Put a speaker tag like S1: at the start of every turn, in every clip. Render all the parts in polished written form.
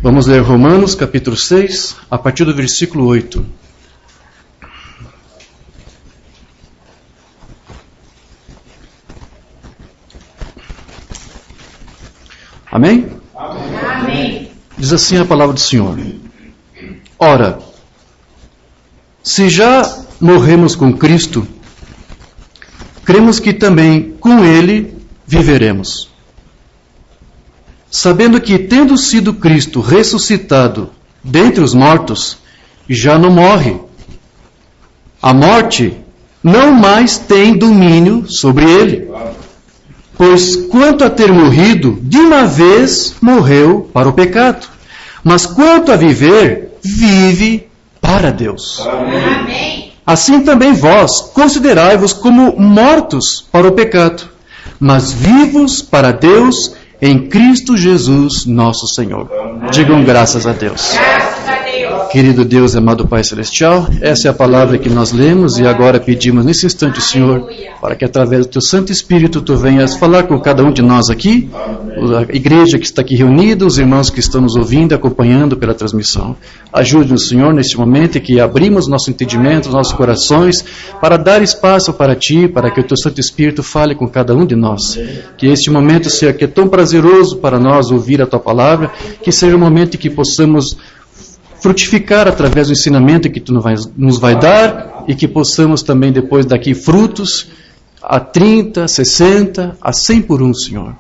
S1: Vamos ler Romanos capítulo 6, a partir do versículo 8. Amém?
S2: Amém.
S1: Diz assim a palavra do Senhor. Ora, se já morremos com Cristo, cremos que também com Ele viveremos. Sabendo que, tendo sido Cristo ressuscitado dentre os mortos, já não morre. A morte não mais tem domínio sobre ele. Pois quanto a ter morrido, de uma vez morreu para o pecado. Mas quanto a viver, vive para Deus.
S2: Amém.
S1: Assim também vós, considerai-vos como mortos para o pecado, mas vivos para Deus em Cristo Jesus, nosso Senhor. Digam graças a Deus.
S2: Graças a Deus.
S1: Querido Deus, amado Pai Celestial, essa é a palavra que nós lemos e agora pedimos nesse instante, Senhor, para que através do Teu Santo Espírito Tu venhas falar com cada um de nós aqui, a igreja que está aqui reunida, os irmãos que estão nos ouvindo, acompanhando pela transmissão. Ajude-nos, Senhor, neste momento em que abrimos nosso entendimento, nossos corações, para dar espaço para Ti, para que o Teu Santo Espírito fale com cada um de nós. Que este momento, Senhor, que é tão prazeroso para nós ouvir a Tua palavra, que seja um momento em que possamos frutificar através do ensinamento que Tu nos vai dar e que possamos também depois daqui frutos a 30, 60, a 100 por um, Senhor.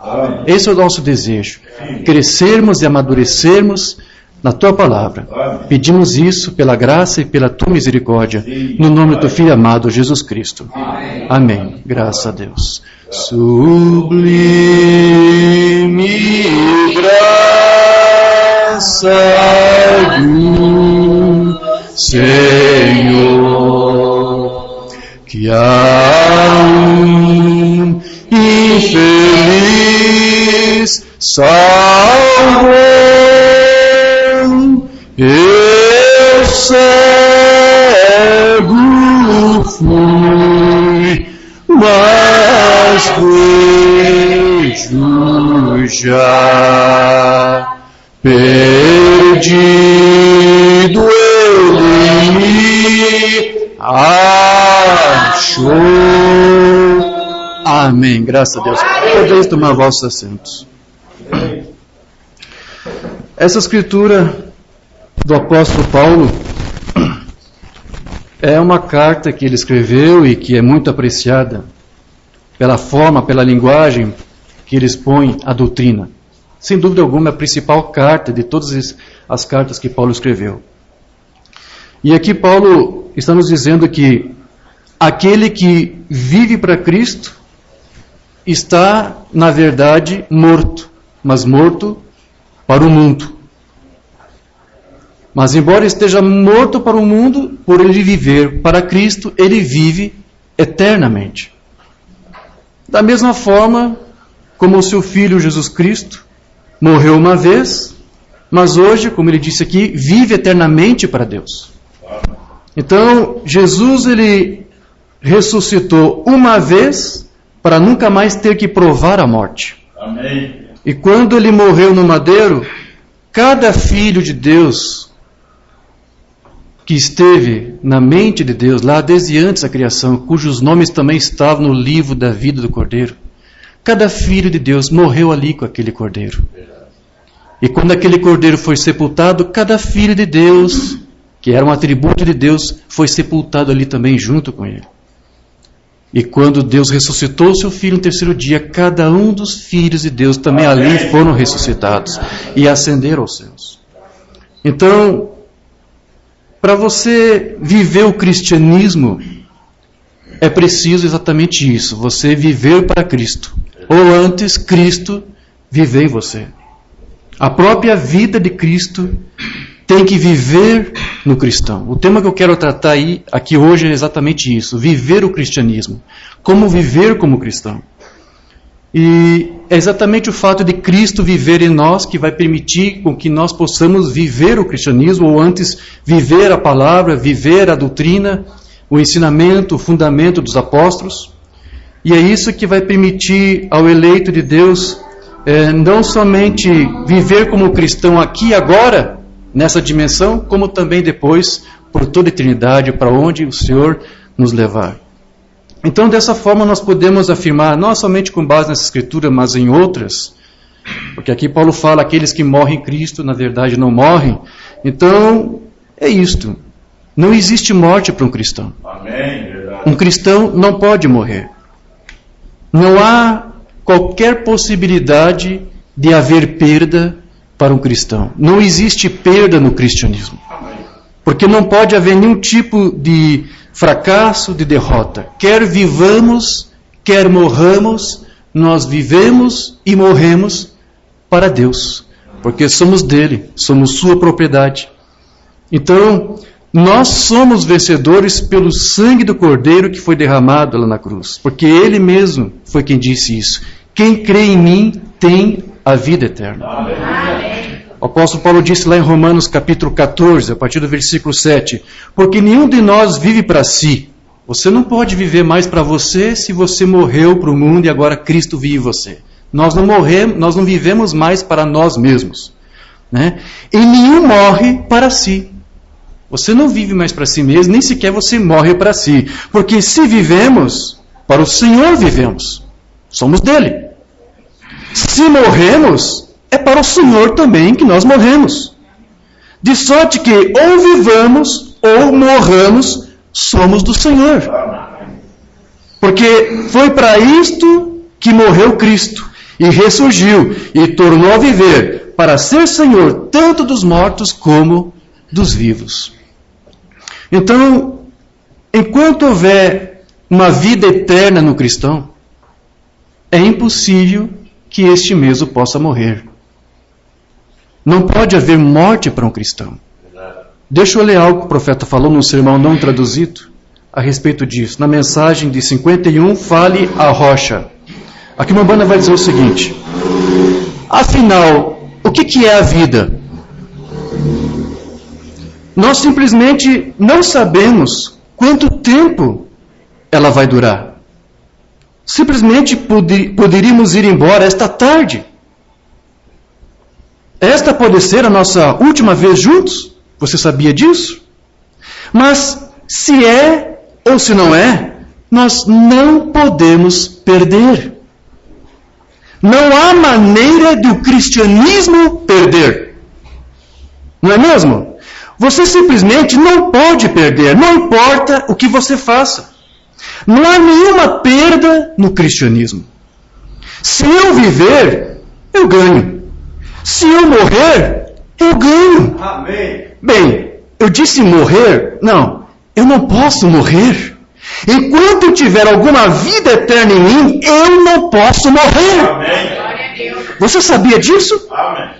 S1: Esse é o nosso desejo, crescermos e amadurecermos na Tua palavra. Pedimos isso pela graça e pela Tua misericórdia, no nome do Teu Filho amado, Jesus Cristo. Amém. Graças a Deus. Sublime graça do Senhor, que a um infeliz salvou, eu cego fui, mas vejo já. Perdido ele me achou. Amém. Graças a Deus. Podeis tomar vossos assentos. Essa escritura do apóstolo Paulo é uma carta que ele escreveu e que é muito apreciada pela forma, pela linguagem que ele expõe a doutrina. Sem dúvida alguma, é a principal carta de todas as cartas que Paulo escreveu. E aqui Paulo está nos dizendo que aquele que vive para Cristo está, na verdade, morto, mas morto para o mundo. Mas embora esteja morto para o mundo, por ele viver para Cristo, ele vive eternamente. Da mesma forma como o seu Filho Jesus Cristo morreu uma vez, mas hoje, como ele disse aqui, vive eternamente para Deus. Então, Jesus, ele ressuscitou uma vez para nunca mais ter que provar a morte.
S3: Amém.
S1: E quando ele morreu no madeiro, cada filho de Deus que esteve na mente de Deus, lá desde antes da criação, cujos nomes também estavam no livro da vida do Cordeiro, cada filho de Deus morreu ali com aquele cordeiro. E quando aquele cordeiro foi sepultado, cada filho de Deus, que era um atributo de Deus, foi sepultado ali também junto com ele. E quando Deus ressuscitou seu filho no terceiro dia, cada um dos filhos de Deus também ali foram ressuscitados e ascenderam aos céus. Então, para você viver o cristianismo, é preciso exatamente isso, você viver para Cristo. Ou antes, Cristo viver em você. A própria vida de Cristo tem que viver no cristão. O tema que eu quero tratar aqui hoje é exatamente isso, viver o cristianismo. Como viver como cristão. E é exatamente o fato de Cristo viver em nós que vai permitir com que nós possamos viver o cristianismo, ou antes, viver a palavra, viver a doutrina, o ensinamento, o fundamento dos apóstolos. E é isso que vai permitir ao eleito de Deus não somente viver como cristão aqui e agora, nessa dimensão, como também depois, por toda a eternidade, para onde o Senhor nos levar. Então, dessa forma, nós podemos afirmar, não somente com base nessa escritura, mas em outras, porque aqui Paulo fala, aqueles que morrem em Cristo, na verdade, não morrem. Então, é isto. Não existe morte para um cristão.
S3: Amém, verdade.
S1: Um cristão não pode morrer. Não há qualquer possibilidade de haver perda para um cristão. Não existe perda no cristianismo. Porque não pode haver nenhum tipo de fracasso, de derrota. Quer vivamos, quer morramos, nós vivemos e morremos para Deus. Porque somos dele, somos sua propriedade. Então, nós somos vencedores pelo sangue do Cordeiro que foi derramado lá na cruz. Porque ele mesmo foi quem disse isso. Quem crê em mim tem a vida eterna.
S3: Amém.
S1: O apóstolo Paulo disse lá em Romanos capítulo 14, a partir do versículo 7, porque nenhum de nós vive para si. Você não pode viver mais para você se você morreu para o mundo e agora Cristo vive em você. Nós não morremos, nós não vivemos mais para nós mesmos. Né? E nenhum morre para si. Você não vive mais para si mesmo, nem sequer você morre para si. Porque se vivemos, para o Senhor vivemos. Somos dele. Se morremos, é para o Senhor também que nós morremos. De sorte que ou vivamos ou morramos, somos do Senhor. Porque foi para isto que morreu Cristo e ressurgiu e tornou a viver para ser Senhor tanto dos mortos como dos vivos. Então, enquanto houver uma vida eterna no cristão, é impossível que este mesmo possa morrer. Não pode haver morte para um cristão. Deixa eu ler algo que o profeta falou num sermão não traduzido a respeito disso. Na mensagem de 51, fale a rocha. Aqui uma banda vai dizer o seguinte: afinal, o que é a vida? Nós simplesmente não sabemos quanto tempo ela vai durar. Simplesmente poderíamos ir embora esta tarde. Esta pode ser a nossa última vez juntos. Você sabia disso? Mas se é ou se não é, nós não podemos perder. Não há maneira do cristianismo perder. Não é mesmo? Você simplesmente não pode perder, não importa o que você faça. Não há nenhuma perda no cristianismo. Se eu viver, eu ganho. Se eu morrer, eu ganho.
S3: Amém.
S1: Bem, eu disse morrer? Não, eu não posso morrer. Enquanto eu tiver alguma vida eterna em mim, eu não posso morrer.
S3: Amém.
S2: Glória a Deus.
S1: Você sabia disso?
S3: Amém.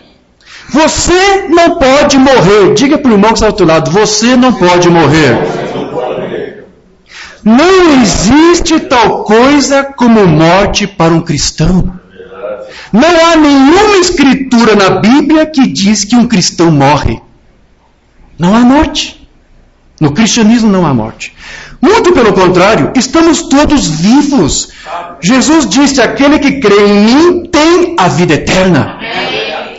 S1: Você não pode morrer. Diga para o irmão que está ao teu lado, você não pode morrer. Não existe tal coisa como morte para um cristão. Não há nenhuma escritura na Bíblia que diz que um cristão morre. Não há morte. No cristianismo não há morte. Muito pelo contrário, estamos todos vivos. Jesus disse, aquele que crê em mim tem a vida eterna.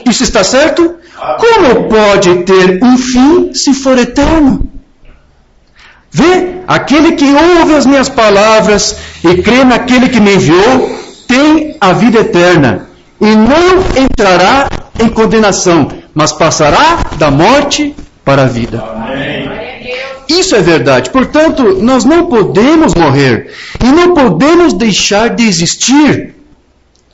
S1: Isso está certo? Como pode ter um fim se for eterno? Vê, aquele que ouve as minhas palavras e crê naquele que me enviou, tem a vida eterna, e não entrará em condenação, mas passará da morte para a vida.
S3: Amém.
S1: Isso é verdade. Portanto, nós não podemos morrer, e não podemos deixar de existir.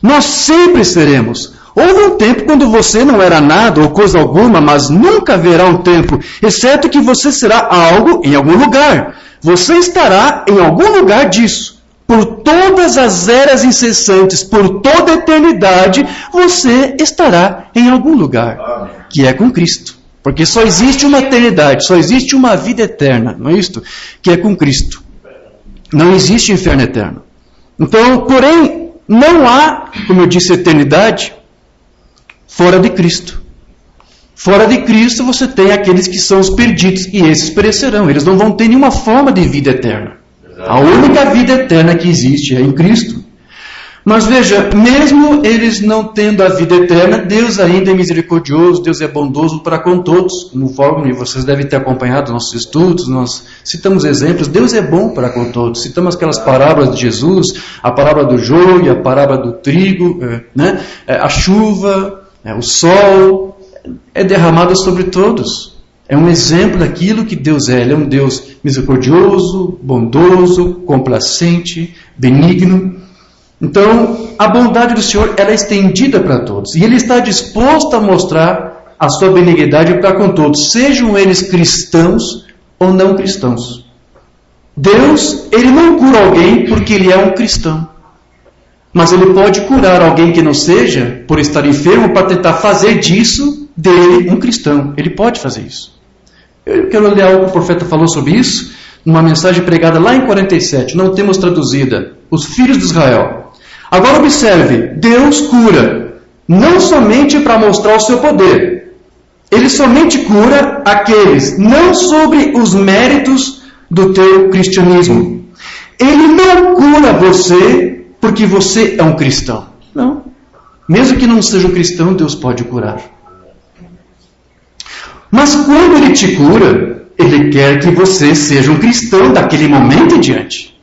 S1: Nós sempre seremos. Houve um tempo quando você não era nada ou coisa alguma, mas nunca haverá um tempo, exceto que você será algo em algum lugar. Você estará em algum lugar disso. Por todas as eras incessantes, por toda a eternidade, você estará em algum lugar, que é com Cristo. Porque só existe uma eternidade, só existe uma vida eterna, não é isto? Que é com Cristo. Não existe inferno eterno. Então, porém, não há, como eu disse, eternidade fora de Cristo. Fora de Cristo você tem aqueles que são os perdidos, e esses perecerão. Eles não vão ter nenhuma forma de vida eterna. A única vida eterna que existe é em Cristo. Mas veja, mesmo eles não tendo a vida eterna, Deus ainda é misericordioso, Deus é bondoso para com todos. Conforme vocês devem ter acompanhado nossos estudos, nós citamos exemplos. Deus é bom para com todos. Citamos aquelas parábolas de Jesus, a parábola do joio, a parábola do trigo, né? A chuva, o sol, é derramado sobre todos. É um exemplo daquilo que Deus é. Ele é um Deus misericordioso, bondoso, complacente, benigno. Então, a bondade do Senhor ela é estendida para todos. E Ele está disposto a mostrar a sua benignidade para com todos, sejam eles cristãos ou não cristãos. Deus, Ele não cura alguém porque Ele é um cristão. Mas Ele pode curar alguém que não seja, por estar enfermo, para tentar fazer disso, dele, um cristão. Ele pode fazer isso. Eu quero ler algo que o profeta falou sobre isso, numa mensagem pregada lá em 47, não temos traduzida, os filhos de Israel. Agora observe, Deus cura, não somente para mostrar o seu poder. Ele somente cura aqueles, não sobre os méritos do teu cristianismo. Ele não cura você porque você é um cristão. Não. Mesmo que não seja um cristão, Deus pode curar. Mas quando Ele te cura, Ele quer que você seja um cristão daquele momento em diante.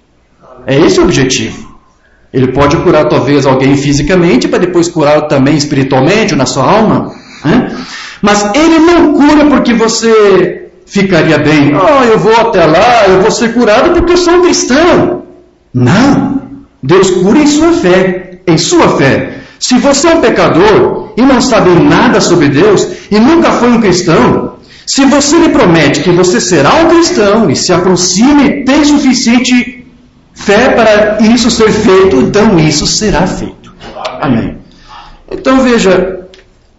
S1: É esse o objetivo. Ele pode curar talvez alguém fisicamente, para depois curar também espiritualmente, na sua alma. Né? Mas Ele não cura porque você ficaria bem. Oh, eu vou até lá, eu vou ser curado porque eu sou um cristão. Não. Deus cura em sua fé. Em sua fé. Se você é um pecador e não sabe nada sobre Deus e nunca foi um cristão, se você lhe promete que você será um cristão e se aproxime e tem suficiente fé para isso ser feito, então isso será feito. Amém. Então veja,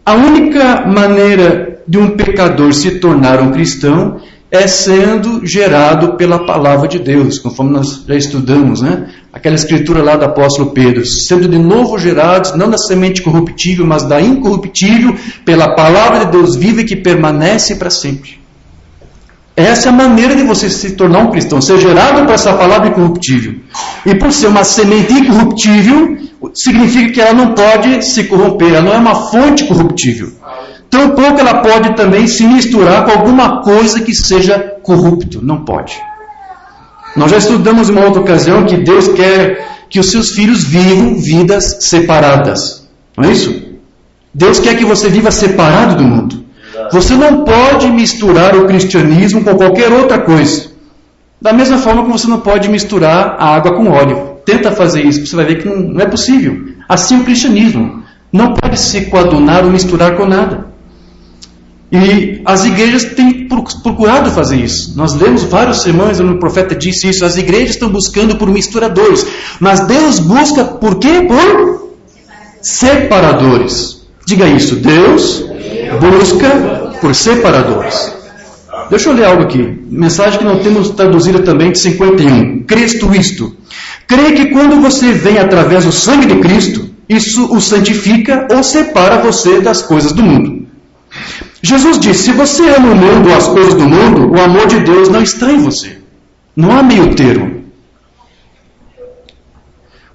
S1: a única maneira de um pecador se tornar um cristão é sendo gerado pela palavra de Deus, conforme nós já estudamos, né? Aquela escritura lá do apóstolo Pedro, sendo de novo gerados, não da semente corruptível, mas da incorruptível, pela palavra de Deus viva e que permanece para sempre. Essa é a maneira de você se tornar um cristão, ser gerado por essa palavra incorruptível. E por ser uma semente incorruptível, significa que ela não pode se corromper, ela não é uma fonte corruptível. Tampouco ela pode também se misturar com alguma coisa que seja corrupto, não pode. Nós já estudamos em uma outra ocasião que Deus quer que os seus filhos vivam vidas separadas. Não é isso? Deus quer que você viva separado do mundo. Você não pode misturar o cristianismo com qualquer outra coisa. Da mesma forma que você não pode misturar a água com óleo. Tenta fazer isso, você vai ver que não é possível. Assim o cristianismo não pode se coadunar ou misturar com nada. E as igrejas têm procurado fazer isso. Nós lemos vários sermões onde o profeta disse isso. As igrejas estão buscando por misturadores. Mas Deus busca por quê? Por separadores. Diga isso. Deus busca por separadores. Deixa eu ler algo aqui. Mensagem que não temos traduzida também de 51. Cristo isto. Crê que quando você vem através do sangue de Cristo, isso o santifica ou separa você das coisas do mundo. Jesus disse, se você ama o mundo ou as coisas do mundo, o amor de Deus não está em você. Não há meio termo.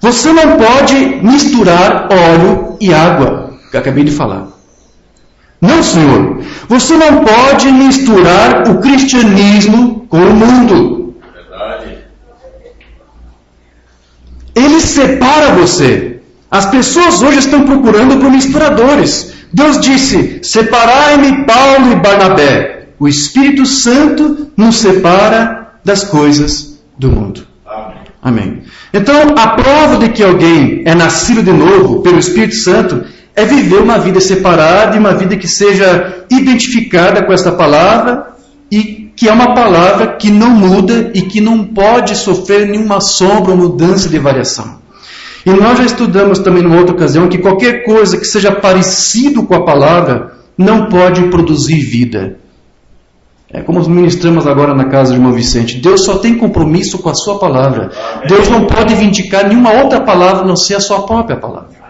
S1: Você não pode misturar óleo e água, que eu acabei de falar. Não, Senhor. Você não pode misturar o cristianismo com o mundo.
S3: Verdade.
S1: Ele separa você. As pessoas hoje estão procurando por misturadores. Deus disse, separai-me Paulo e Barnabé. O Espírito Santo nos separa das coisas do mundo.
S3: Amém.
S1: Amém. Então, a prova de que alguém é nascido de novo pelo Espírito Santo é viver uma vida separada e uma vida que seja identificada com esta palavra e que é uma palavra que não muda e que não pode sofrer nenhuma sombra ou mudança de variação. E nós já estudamos também numa outra ocasião que qualquer coisa que seja parecido com a palavra não pode produzir vida. É como ministramos agora na casa de irmão Vicente. Deus só tem compromisso com a sua palavra. Deus não pode vindicar nenhuma outra palavra a não ser a sua própria palavra.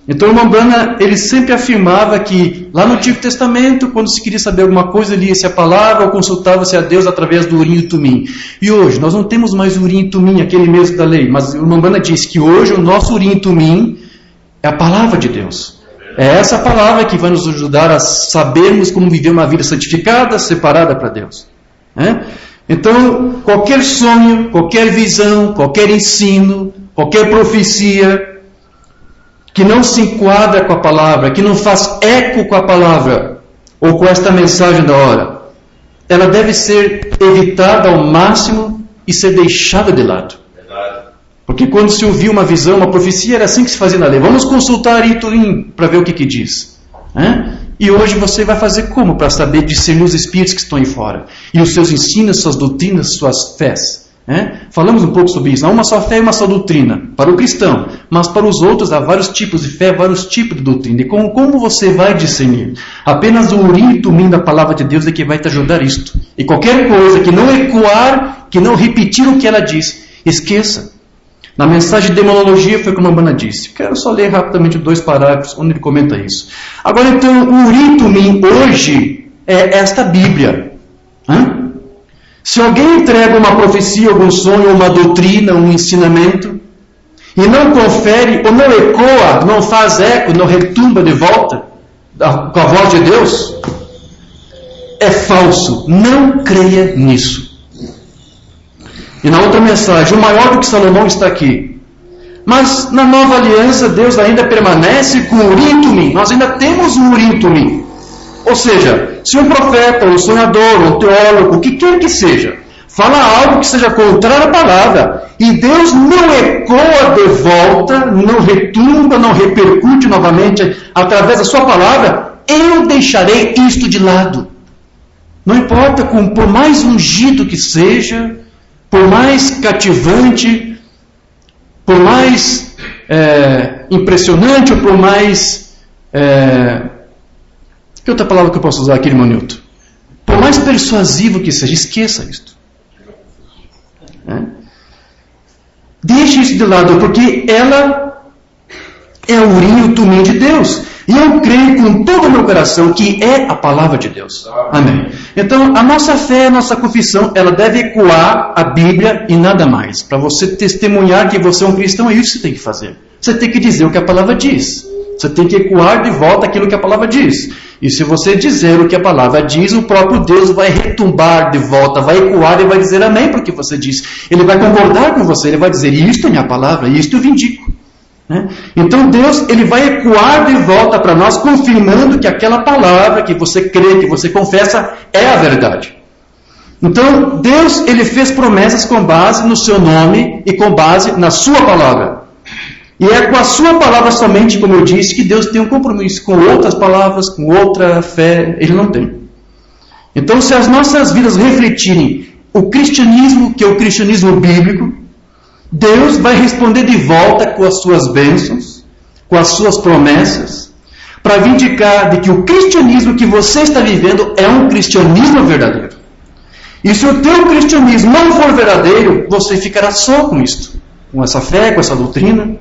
S1: Então o Umbanda, ele sempre afirmava que lá no Antigo Testamento, quando se queria saber alguma coisa, lia-se a palavra ou consultava-se a Deus através do Urim e Tumim. E hoje, nós não temos mais Urim e Tumim, aquele mesmo da lei, mas o Umbanda diz que hoje o nosso Urim e Tumim é a palavra de Deus. É essa palavra que vai nos ajudar a sabermos como viver uma vida santificada, separada para Deus. Então, qualquer sonho, qualquer visão, qualquer ensino, qualquer profecia que não se enquadra com a palavra, que não faz eco com a palavra, ou com esta mensagem da hora, ela deve ser evitada ao máximo e ser deixada de lado. Porque quando se ouvia uma visão, uma profecia, era assim que se fazia na lei. Vamos consultar Iturim para ver o que diz. E hoje você vai fazer como para saber discernir os espíritos que estão aí fora? E os seus ensinos, suas doutrinas, suas fés. Falamos um pouco sobre isso. Há uma só fé e uma só doutrina para o cristão, mas para os outros há vários tipos de fé, vários tipos de doutrina. E como você vai discernir? Apenas o Urim e Tumim da palavra de Deus é que vai te ajudar isto. E qualquer coisa que não ecoar, que não repetir o que ela diz, esqueça. Na mensagem de demonologia foi como a Umbanda disse. Quero só ler rapidamente 2 parágrafos onde ele comenta isso. Agora então, o Urim e Tumim hoje é esta Bíblia. Se alguém entrega uma profecia, algum sonho, uma doutrina, um ensinamento, e não confere, ou não ecoa, não faz eco, não retumba de volta com a voz de Deus, é falso. Não creia nisso. E na outra mensagem, o maior do que Salomão está aqui. Mas na nova aliança, Deus ainda permanece com o Urim e Tumim. Nós ainda temos o Urim e Tumim. Ou seja, se um profeta, um sonhador, um teólogo, o que quer que seja, fala algo que seja contrário à palavra, e Deus não ecoa de volta, não retumba, não repercute novamente através da sua palavra, eu deixarei isto de lado. Não importa, por mais ungido que seja, por mais cativante, por mais impressionante, ou por mais... que outra palavra que eu posso usar aqui, irmão Newton? Por mais persuasivo que seja, esqueça isto. Deixe isso de lado, porque ela é o Urim e o Tumim de Deus. E eu creio com todo o meu coração que é a palavra de Deus. Amém. Então, a nossa fé, a nossa confissão, ela deve ecoar a Bíblia e nada mais. Para você testemunhar que você é um cristão, é isso que você tem que fazer. Você tem que dizer o que a palavra diz. Você tem que ecoar de volta aquilo que a palavra diz. E se você dizer o que a palavra diz, o próprio Deus vai retumbar de volta, vai ecoar e vai dizer amém porque você diz. Ele vai concordar com você, ele vai dizer, isto é minha palavra, isto eu vindico. Então Deus, ele vai ecoar de volta para nós, confirmando que aquela palavra que você crê, que você confessa, é a verdade. Então Deus, ele fez promessas com base no seu nome e com base na sua palavra. E é com a sua palavra somente, como eu disse, que Deus tem um compromisso. Com outras palavras, com outra fé, ele não tem. Então, se as nossas vidas refletirem o cristianismo, que é o cristianismo bíblico, Deus vai responder de volta com as suas bênçãos, com as suas promessas, para vindicar de que o cristianismo que você está vivendo é um cristianismo verdadeiro. E se o teu cristianismo não for verdadeiro, você ficará só com isto, com essa fé, com essa doutrina.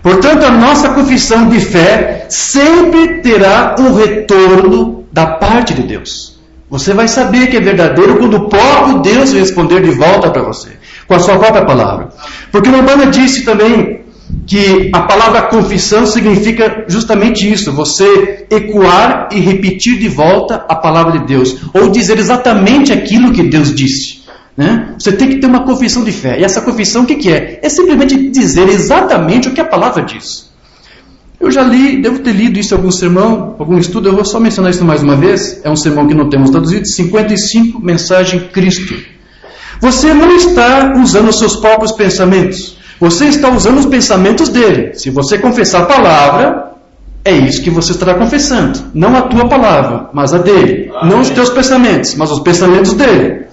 S1: Portanto, a nossa confissão de fé sempre terá um retorno da parte de Deus. Você vai saber que é verdadeiro quando o próprio Deus responder de volta para você, com a sua própria palavra. Porque o Umbanda disse também que a palavra confissão significa justamente isso, você ecoar e repetir de volta a palavra de Deus, ou dizer exatamente aquilo que Deus disse. Você tem que ter uma confissão de fé. E essa confissão o que é? É simplesmente dizer exatamente o que a palavra diz. Eu já li, devo ter lido isso em algum sermão, algum estudo, eu vou só mencionar isso mais uma vez. É um sermão que não temos traduzido, 55, mensagem Cristo. Você não está usando os seus próprios pensamentos. Você está usando os pensamentos dele. Se você confessar a palavra, é isso que você estará confessando. Não a tua palavra, mas a dele. Amém. Não os teus pensamentos, mas os pensamentos dele.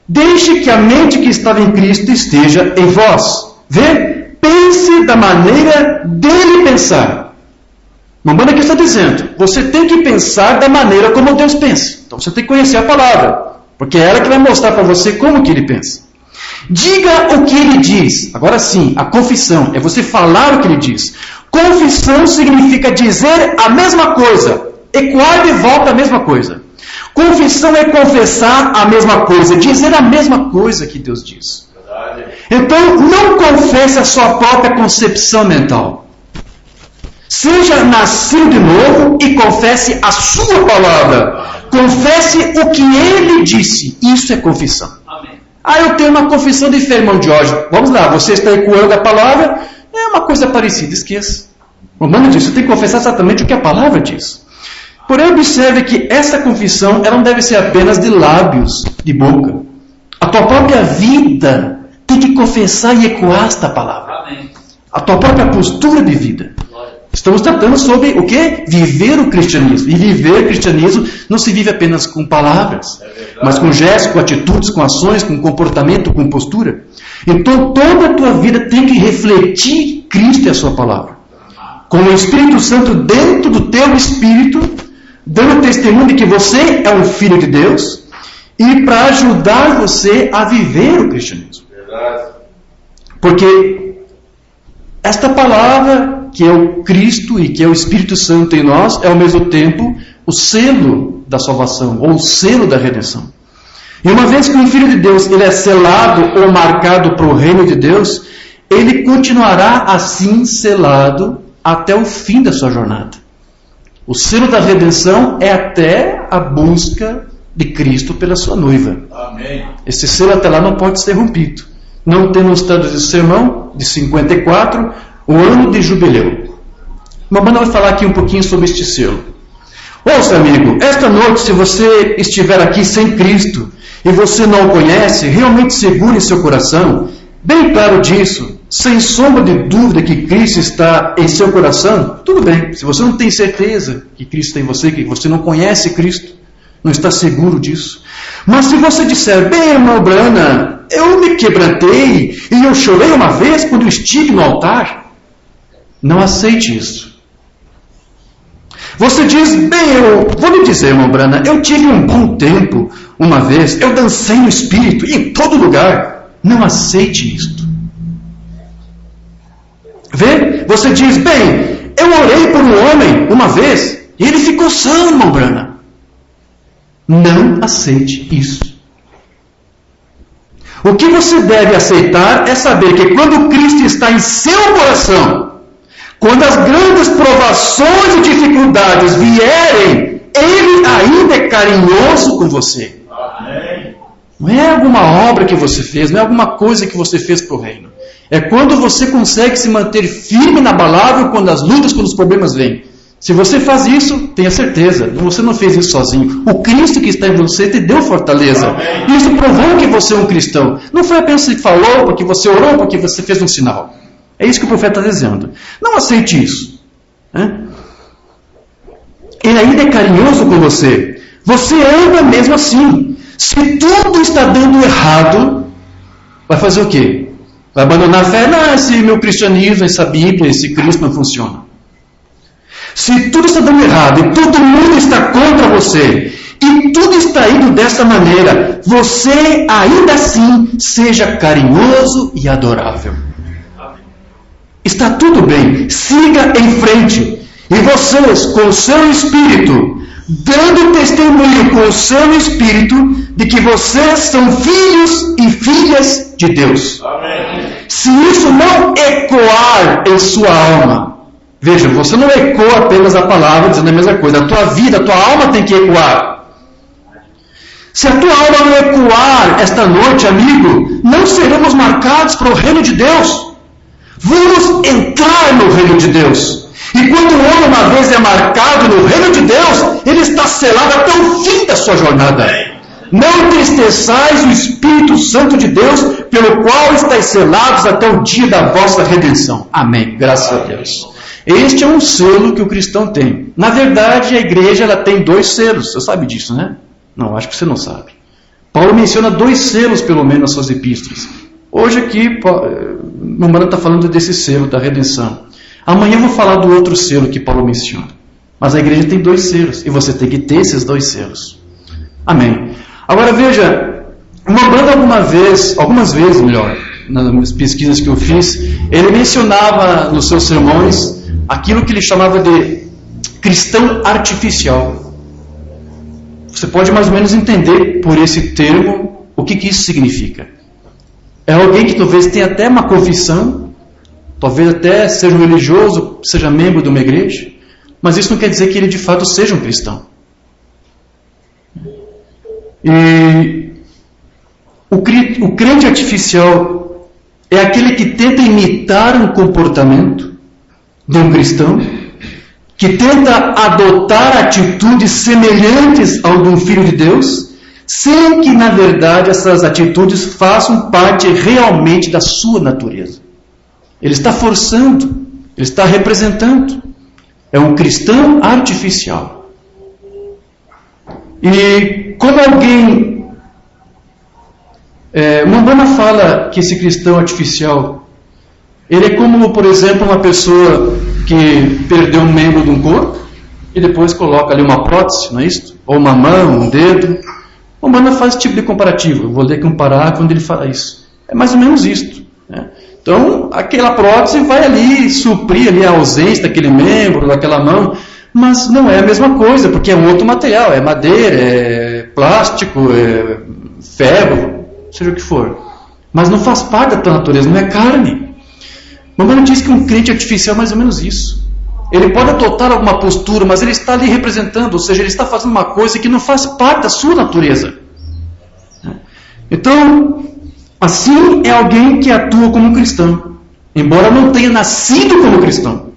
S1: Deixe que a mente que estava em Cristo esteja em vós. Vê? Pense da maneira dele pensar. Umbanda que está dizendo, você tem que pensar da maneira como Deus pensa. Então você tem que conhecer a palavra, porque é ela que vai mostrar para você como que ele pensa. Diga o que ele diz. Agora sim, a confissão é você falar o que ele diz. Confissão significa dizer a mesma coisa, ecoar de volta a mesma coisa. Confissão é confessar a mesma coisa, dizer a mesma coisa que Deus diz. Então, não confesse a sua própria concepção mental. Seja nascido de novo e confesse a sua palavra. Confesse o que ele disse. Isso é confissão.
S4: Amém.
S1: Eu tenho uma confissão de fé, irmão Jorge. Vamos lá, você está ecoando a palavra. É uma coisa parecida, esqueça. Romano diz, você tem que confessar exatamente o que a palavra diz. Porém, observe que essa confissão ela não deve ser apenas de lábios, de boca. A tua própria vida tem que confessar e ecoar esta palavra.
S4: Amém.
S1: A tua própria postura de vida. Estamos tratando sobre o quê? Viver o cristianismo. E viver o cristianismo não se vive apenas com palavras, mas com gestos, com atitudes, com ações, com comportamento, com postura. Então toda a tua vida tem que refletir Cristo e a sua palavra. Com o Espírito Santo dentro do teu espírito, dando testemunho de que você é um filho de Deus, e para ajudar você a viver o cristianismo. Porque esta palavra, que é o Cristo e que é o Espírito Santo em nós, é ao mesmo tempo o selo da salvação, ou o selo da redenção. E uma vez que um filho de Deus ele é selado ou marcado para o reino de Deus, ele continuará assim selado até o fim da sua jornada. O selo da redenção é até a busca de Cristo pela sua noiva.
S3: Amém.
S1: Esse selo até lá não pode ser rompido. Não temos tanto de sermão de 54, o ano de jubileu. Mamãe vai falar aqui um pouquinho sobre este selo. Ouça, amigo, esta noite, se você estiver aqui sem Cristo e você não o conhece, realmente segure seu coração, bem claro disso, sem sombra de dúvida que Cristo está em seu coração, tudo bem. Se você não tem certeza que Cristo está em você, que você não conhece Cristo, não está seguro disso. Mas se você disser, bem, irmão Brana, eu me quebrantei e eu chorei uma vez quando eu estive no altar, não aceite isso. Você diz, bem, eu vou lhe dizer, irmão Brana, eu tive um bom tempo uma vez, eu dancei no Espírito e em todo lugar. Não aceite isto. Vê? Você diz, bem, eu orei por um homem uma vez e ele ficou são, irmão Brana. Não aceite isso. O que você deve aceitar é saber que quando Cristo está em seu coração, quando as grandes provações e dificuldades vierem, Ele ainda é carinhoso com você.
S3: Amém.
S1: Não é alguma obra que você fez, não é alguma coisa que você fez para o reino. É quando você consegue se manter firme, inabalável, quando as lutas, quando os problemas vêm. Se você faz isso, tenha certeza, você não fez isso sozinho. O Cristo que está em você te deu fortaleza.
S3: Amém.
S1: Isso provou que você é um cristão. Não foi apenas que falou, porque você orou, porque você fez um sinal. É isso que o profeta está dizendo. Não aceite isso. Ele ainda é carinhoso com você. Você anda mesmo assim. Se tudo está dando errado, vai fazer o quê? Vai abandonar a fé? Não, esse meu cristianismo, essa Bíblia, esse Cristo não funciona. Se tudo está dando errado e todo mundo está contra você, e tudo está indo dessa maneira, você ainda assim seja carinhoso e adorável. Está tudo bem, siga em frente. E vocês, com o seu espírito, dando testemunho com o seu espírito de que vocês são filhos e filhas de Deus.
S3: Amém.
S1: Se isso não ecoar em sua alma, veja, você não ecoa apenas a palavra dizendo a mesma coisa, a tua vida, a tua alma tem que ecoar. Se a tua alma não ecoar esta noite, amigo, não seremos marcados para o reino de Deus. Vamos entrar no reino de Deus. E quando o homem uma vez é marcado no reino de Deus, ele está selado até o fim da sua jornada. Não entristeçais o Espírito Santo de Deus, pelo qual estáis selados até o dia da vossa redenção. Amém. Graças a Deus. Este é um selo que o cristão tem. Na verdade, a igreja ela tem 2 selos. Você sabe disso, né? Não, acho que você não sabe. Paulo menciona 2 selos, pelo menos, nas suas epístolas. Hoje aqui, o Mano está falando desse selo da redenção. Amanhã eu vou falar do outro selo que Paulo menciona. Mas a igreja tem 2 selos. E você tem que ter esses 2 selos. Amém. Agora veja, uma banda algumas vezes, nas pesquisas que eu fiz, ele mencionava nos seus sermões aquilo que ele chamava de cristão artificial. Você pode mais ou menos entender por esse termo o que isso significa. É alguém que talvez tenha até uma confissão, talvez até seja um religioso, seja membro de uma igreja, mas isso não quer dizer que ele de fato seja um cristão. E o crente artificial é aquele que tenta imitar um comportamento de um cristão, que tenta adotar atitudes semelhantes ao de um filho de Deus, sem que, na verdade, essas atitudes façam parte realmente da sua natureza. Ele está forçando, ele está representando. É um cristão artificial. E como alguém... Umbanda fala que esse cristão artificial, ele é como, por exemplo, uma pessoa que perdeu um membro de um corpo e depois coloca ali uma prótese, não é isso? Ou uma mão, um dedo. O Umbanda faz esse tipo de comparativo. Eu vou ler aqui um parágrafo onde ele fala isso. É mais ou menos isto, né? Então, aquela prótese vai ali suprir ali a ausência daquele membro, daquela mão, mas não é a mesma coisa, porque é um outro material, é madeira, é plástico, é ferro, seja o que for. Mas não faz parte da tua natureza, não é carne. O Umbanda diz que um crente artificial é mais ou menos isso. Ele pode adotar alguma postura, mas ele está ali representando, ou seja, ele está fazendo uma coisa que não faz parte da sua natureza. Então, assim é alguém que atua como cristão, embora não tenha nascido como cristão.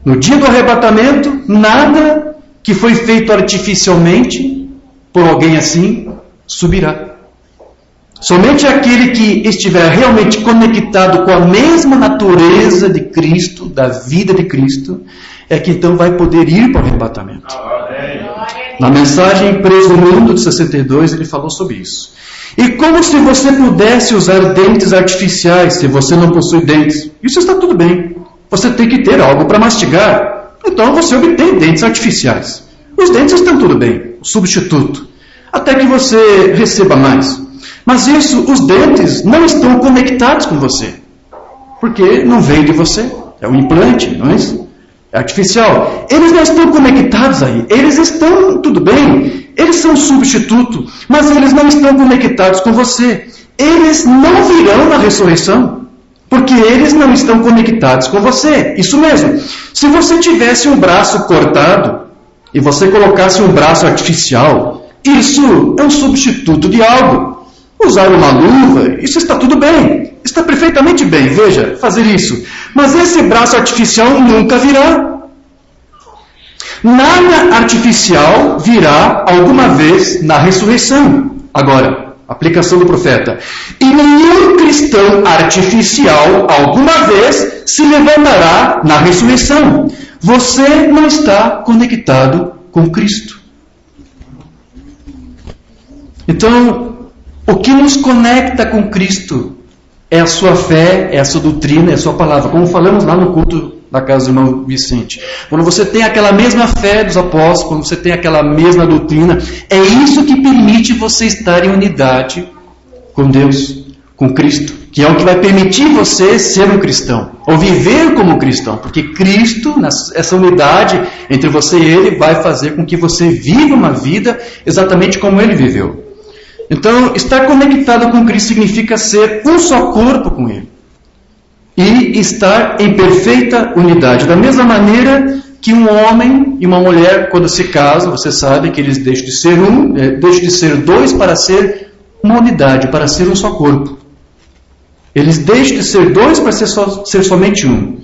S1: No dia do arrebatamento, nada que foi feito artificialmente por alguém assim subirá. Somente aquele que estiver realmente conectado com a mesma natureza de Cristo, da vida de Cristo, é que então vai poder ir para o arrebatamento. Na mensagem Presumindo de 62, ele falou sobre isso. E como se você pudesse usar dentes artificiais, se você não possui dentes. Isso está tudo bem. Você tem que ter algo para mastigar. Então você obtém dentes artificiais. Os dentes estão tudo bem, o substituto. Até que você receba mais. Mas isso, os dentes não estão conectados com você. Porque não veio de você. É um implante, não é isso? É artificial. Eles não estão conectados aí. Eles estão, tudo bem, eles são substituto, mas eles não estão conectados com você. Eles não virão na ressurreição, porque eles não estão conectados com você. Isso mesmo. Se você tivesse um braço cortado e você colocasse um braço artificial, isso é um substituto de algo. Usar uma luva, isso está tudo bem. Está perfeitamente bem, veja, fazer isso. Mas esse braço artificial nunca virá. Nada artificial virá alguma vez na ressurreição. Agora, aplicação do profeta. E nenhum cristão artificial alguma vez se levantará na ressurreição. Você não está conectado com Cristo. Então, o que nos conecta com Cristo é a sua fé, é a sua doutrina, é a sua palavra. Como falamos lá no culto da casa do irmão Vicente. Quando você tem aquela mesma fé dos apóstolos, quando você tem aquela mesma doutrina, é isso que permite você estar em unidade com Deus, com Cristo. Que é o que vai permitir você ser um cristão, ou viver como um cristão. Porque Cristo, essa unidade entre você e Ele, vai fazer com que você viva uma vida exatamente como Ele viveu. Então, estar conectado com Cristo significa ser um só corpo com Ele. E estar em perfeita unidade. Da mesma maneira que um homem e uma mulher, quando se casam, você sabe que eles deixam de ser deixam de ser dois para ser uma unidade, para ser um só corpo. Eles deixam de ser dois para ser somente um.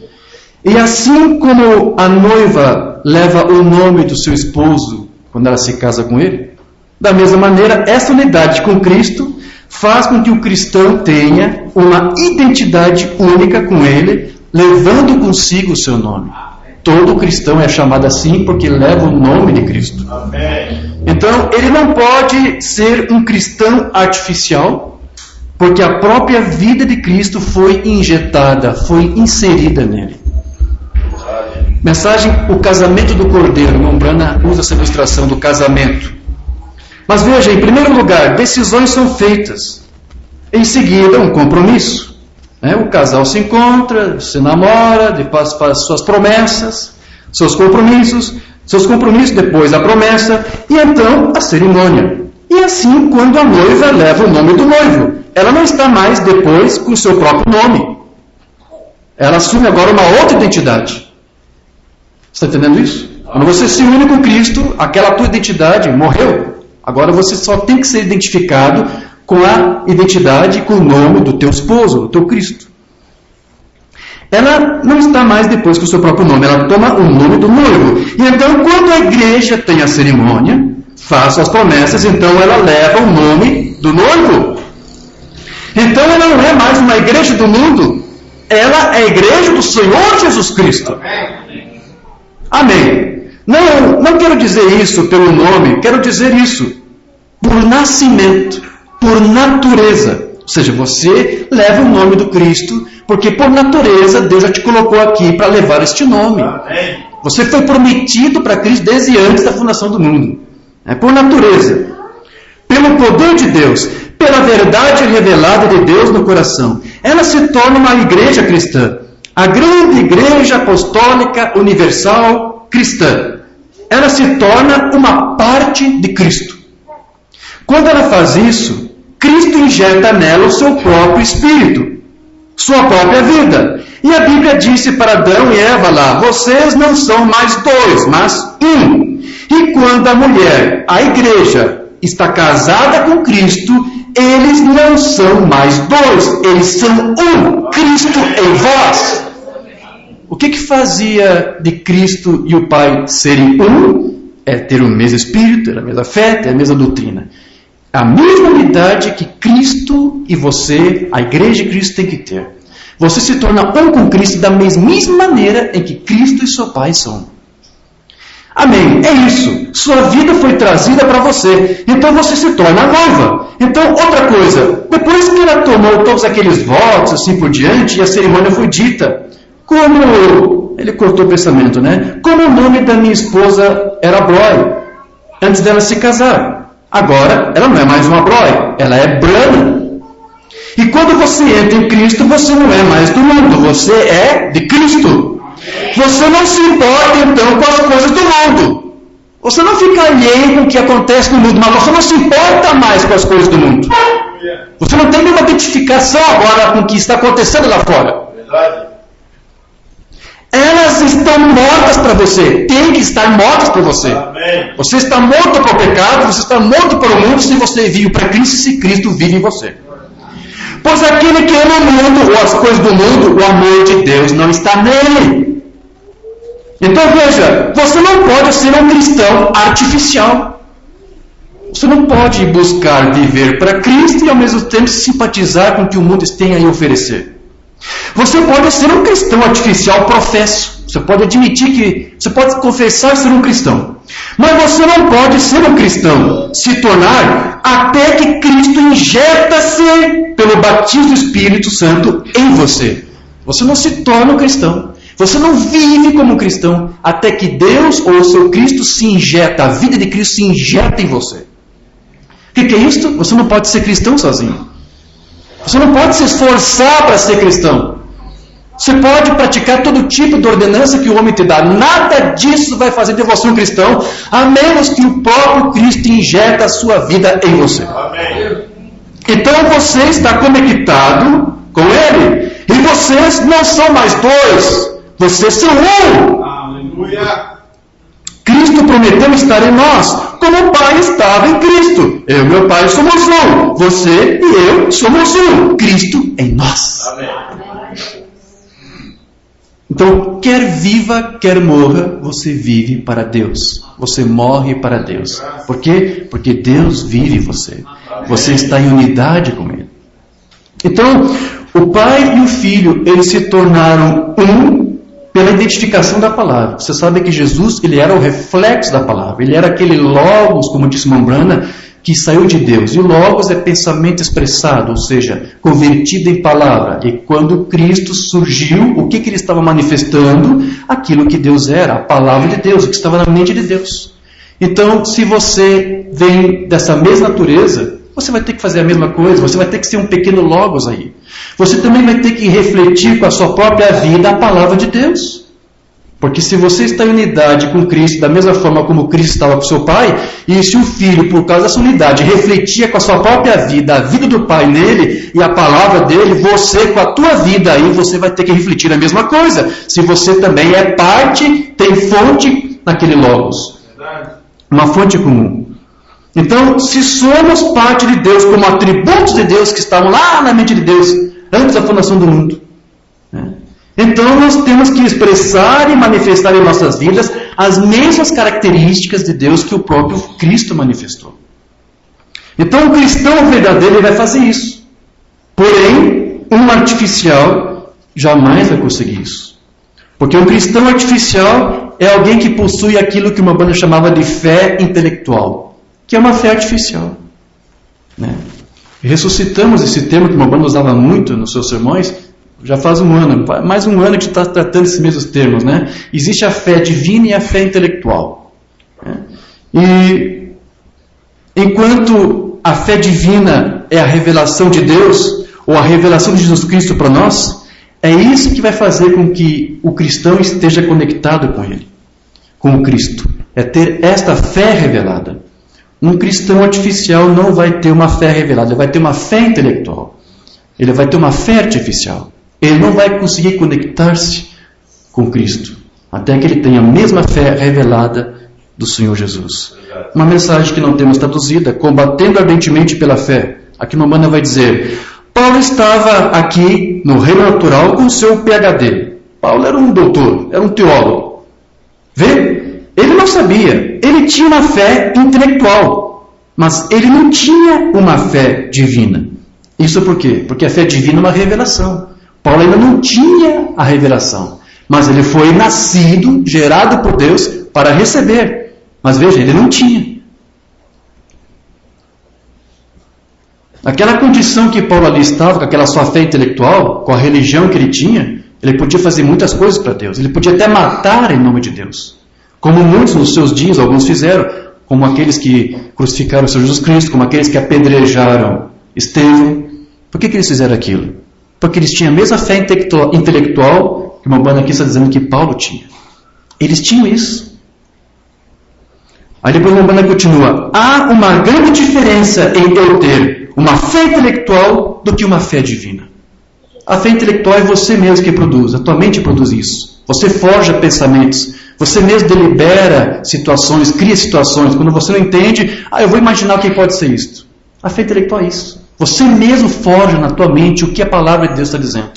S1: E assim como a noiva leva o nome do seu esposo quando ela se casa com ele, da mesma maneira, essa unidade com Cristo faz com que o cristão tenha uma identidade única com Ele, levando consigo o seu nome. Todo cristão é chamado assim porque leva o nome de Cristo. Então, ele não pode ser um cristão artificial, porque a própria vida de Cristo foi injetada, foi inserida nele. Mensagem, o casamento do Cordeiro. Umbanda usa essa ilustração do casamento. Mas veja, em primeiro lugar, decisões são feitas. Em seguida, um compromisso. O casal se encontra, se namora, depois faz suas promessas, seus compromissos, depois a promessa, e então a cerimônia. E assim, quando a noiva leva o nome do noivo, ela não está mais depois com o seu próprio nome. Ela assume agora uma outra identidade. Está entendendo isso? Quando você se une com Cristo, aquela tua identidade morreu. Agora você só tem que ser identificado com a identidade, com o nome do teu esposo, do teu Cristo. Ela não está mais depois com o seu próprio nome, ela toma o nome do noivo. E então, quando a igreja tem a cerimônia, faz as promessas, então ela leva o nome do noivo. Então ela não é mais uma igreja do mundo, ela é a igreja do Senhor Jesus Cristo. Amém. Não quero dizer isso pelo nome, quero dizer isso por nascimento, por natureza. Ou seja, você leva o nome do Cristo, porque por natureza Deus já te colocou aqui para levar este nome. Você foi prometido para Cristo desde antes da fundação do mundo. É por natureza. Pelo poder de Deus, pela verdade revelada de Deus no coração, ela se torna uma igreja cristã. A grande igreja apostólica universal cristã. Ela se torna uma parte de Cristo. Quando ela faz isso, Cristo injeta nela o seu próprio espírito, sua própria vida. E a Bíblia disse para Adão e Eva lá, vocês não são mais dois, mas um. E quando a mulher, a igreja, está casada com Cristo, eles não são mais dois, eles são um. Cristo em vós. O que fazia de Cristo e o Pai serem um? É ter o mesmo Espírito, ter a mesma fé, ter a mesma doutrina. A mesma unidade que Cristo e você, a igreja de Cristo, tem que ter. Você se torna um com Cristo da mesma maneira em que Cristo e seu Pai são. Amém. É isso. Sua vida foi trazida para você. Então você se torna noiva. Então, outra coisa. Depois que ela tomou todos aqueles votos, assim por diante, e a cerimônia foi dita. Como... Ele cortou o pensamento, né? Como o nome da minha esposa era Broi, antes dela se casar. Agora, ela não é mais uma Broi, ela é Brana. E quando você entra em Cristo, você não é mais do mundo, você é de Cristo. Você não se importa, então, com as coisas do mundo. Você não fica alheio com o que acontece no mundo, mas você não se importa mais com as coisas do mundo. Você não tem nenhuma identificação agora com o que está acontecendo lá fora. Elas estão mortas para você. Tem que estar mortas para você. Amém. Você está morto para o pecado, você está morto para o mundo se você vive para Cristo e se Cristo vive em você. Pois aquele que ama o mundo ou as coisas do mundo, o amor de Deus não está nele. Então veja, você não pode ser um cristão artificial. Você não pode buscar viver para Cristo e ao mesmo tempo simpatizar com o que o mundo tem a oferecer. Você pode ser um cristão artificial professo. Você pode admitir que... Você pode confessar ser um cristão. Mas você não pode ser um cristão, se tornar, até que Cristo injeta-se pelo batismo do Espírito Santo em você. Você não se torna um cristão. Você não vive como um cristão, até que Deus ou o seu Cristo se injeta, a vida de Cristo se injeta em você. O que é isso? Você não pode ser cristão sozinho. Você não pode se esforçar para ser cristão. Você pode praticar todo tipo de ordenança que o homem te dá. Nada disso vai fazer de você um cristão, a menos que o próprio Cristo injeta a sua vida em você. Amém. Então você está conectado com Ele. E vocês não são mais dois. Vocês são um. Aleluia. Cristo prometeu estar em nós, como o Pai estava em Cristo. Eu e meu Pai somos um. Você e eu somos um. Cristo em nós. Amém. Então, quer viva, quer morra, você vive para Deus. Você morre para Deus. Por quê? Porque Deus vive em você. Você está em unidade com Ele. Então, o Pai e o Filho, eles se tornaram um pela identificação da palavra. Você sabe que Jesus, ele era o reflexo da palavra. Ele era aquele Logos, como disse Mombrana, que saiu de Deus. E o Logos é pensamento expressado, ou seja, convertido em palavra. E quando Cristo surgiu, o que ele estava manifestando? Aquilo que Deus era, a palavra de Deus, o que estava na mente de Deus. Então, se você vem dessa mesma natureza, você vai ter que fazer a mesma coisa, você vai ter que ser um pequeno Logos aí. Você também vai ter que refletir com a sua própria vida a palavra de Deus. Porque se você está em unidade com Cristo, da mesma forma como Cristo estava com seu Pai, e se o Filho, por causa dessa unidade, refletia com a sua própria vida, a vida do Pai nele, e a palavra dele, você com a tua vida aí, você vai ter que refletir a mesma coisa. Se você também é parte, tem fonte naquele Logos. Uma fonte comum. Então, se somos parte de Deus, como atributos de Deus que estavam lá na mente de Deus, antes da fundação do mundo, então nós temos que expressar e manifestar em nossas vidas as mesmas características de Deus que o próprio Cristo manifestou. Então o cristão verdadeiro vai fazer isso. Porém, um artificial jamais vai conseguir isso. Porque um cristão artificial é alguém que possui aquilo que uma banda chamava de fé intelectual, que é uma fé artificial. Ressuscitamos esse termo que uma banda usava muito nos seus sermões, já faz mais um ano que está tratando esses mesmos termos. Existe a fé divina e a fé intelectual. E enquanto a fé divina é a revelação de Deus, ou a revelação de Jesus Cristo para nós, é isso que vai fazer com que o cristão esteja conectado com Ele, com o Cristo. É ter esta fé revelada. Um cristão artificial não vai ter uma fé revelada, ele vai ter uma fé intelectual. Ele vai ter uma fé artificial. Ele não vai conseguir conectar-se com Cristo, até que ele tenha a mesma fé revelada do Senhor Jesus. Uma mensagem que não temos traduzida, combatendo ardentemente pela fé. Aqui no Manda vai dizer, Paulo estava aqui no reino natural com seu PhD. Paulo era um doutor, era um teólogo. Vê? Ele não sabia, ele tinha uma fé intelectual, mas ele não tinha uma fé divina. Isso por quê? Porque a fé divina é uma revelação. Paulo ainda não tinha a revelação, mas ele foi nascido, gerado por Deus para receber. Mas veja, ele não tinha. Aquela condição que Paulo ali estava, com aquela sua fé intelectual, com a religião que ele tinha, ele podia fazer muitas coisas para Deus. Ele podia até matar em nome de Deus. Como muitos nos seus dias, alguns fizeram, como aqueles que crucificaram o Senhor Jesus Cristo, como aqueles que apedrejaram Estevão. Por que eles fizeram aquilo? Porque eles tinham a mesma fé intelectual que uma banda aqui está dizendo que Paulo tinha. Eles tinham isso. Aí depois uma banda continua. Há uma grande diferença entre eu ter uma fé intelectual do que uma fé divina. A fé intelectual é você mesmo que produz. A tua mente produz isso. Você forja pensamentos. Você mesmo delibera situações, cria situações. Quando você não entende, eu vou imaginar o que pode ser isto. A fé intelectual é isso. Você mesmo forja na tua mente o que a palavra de Deus está dizendo.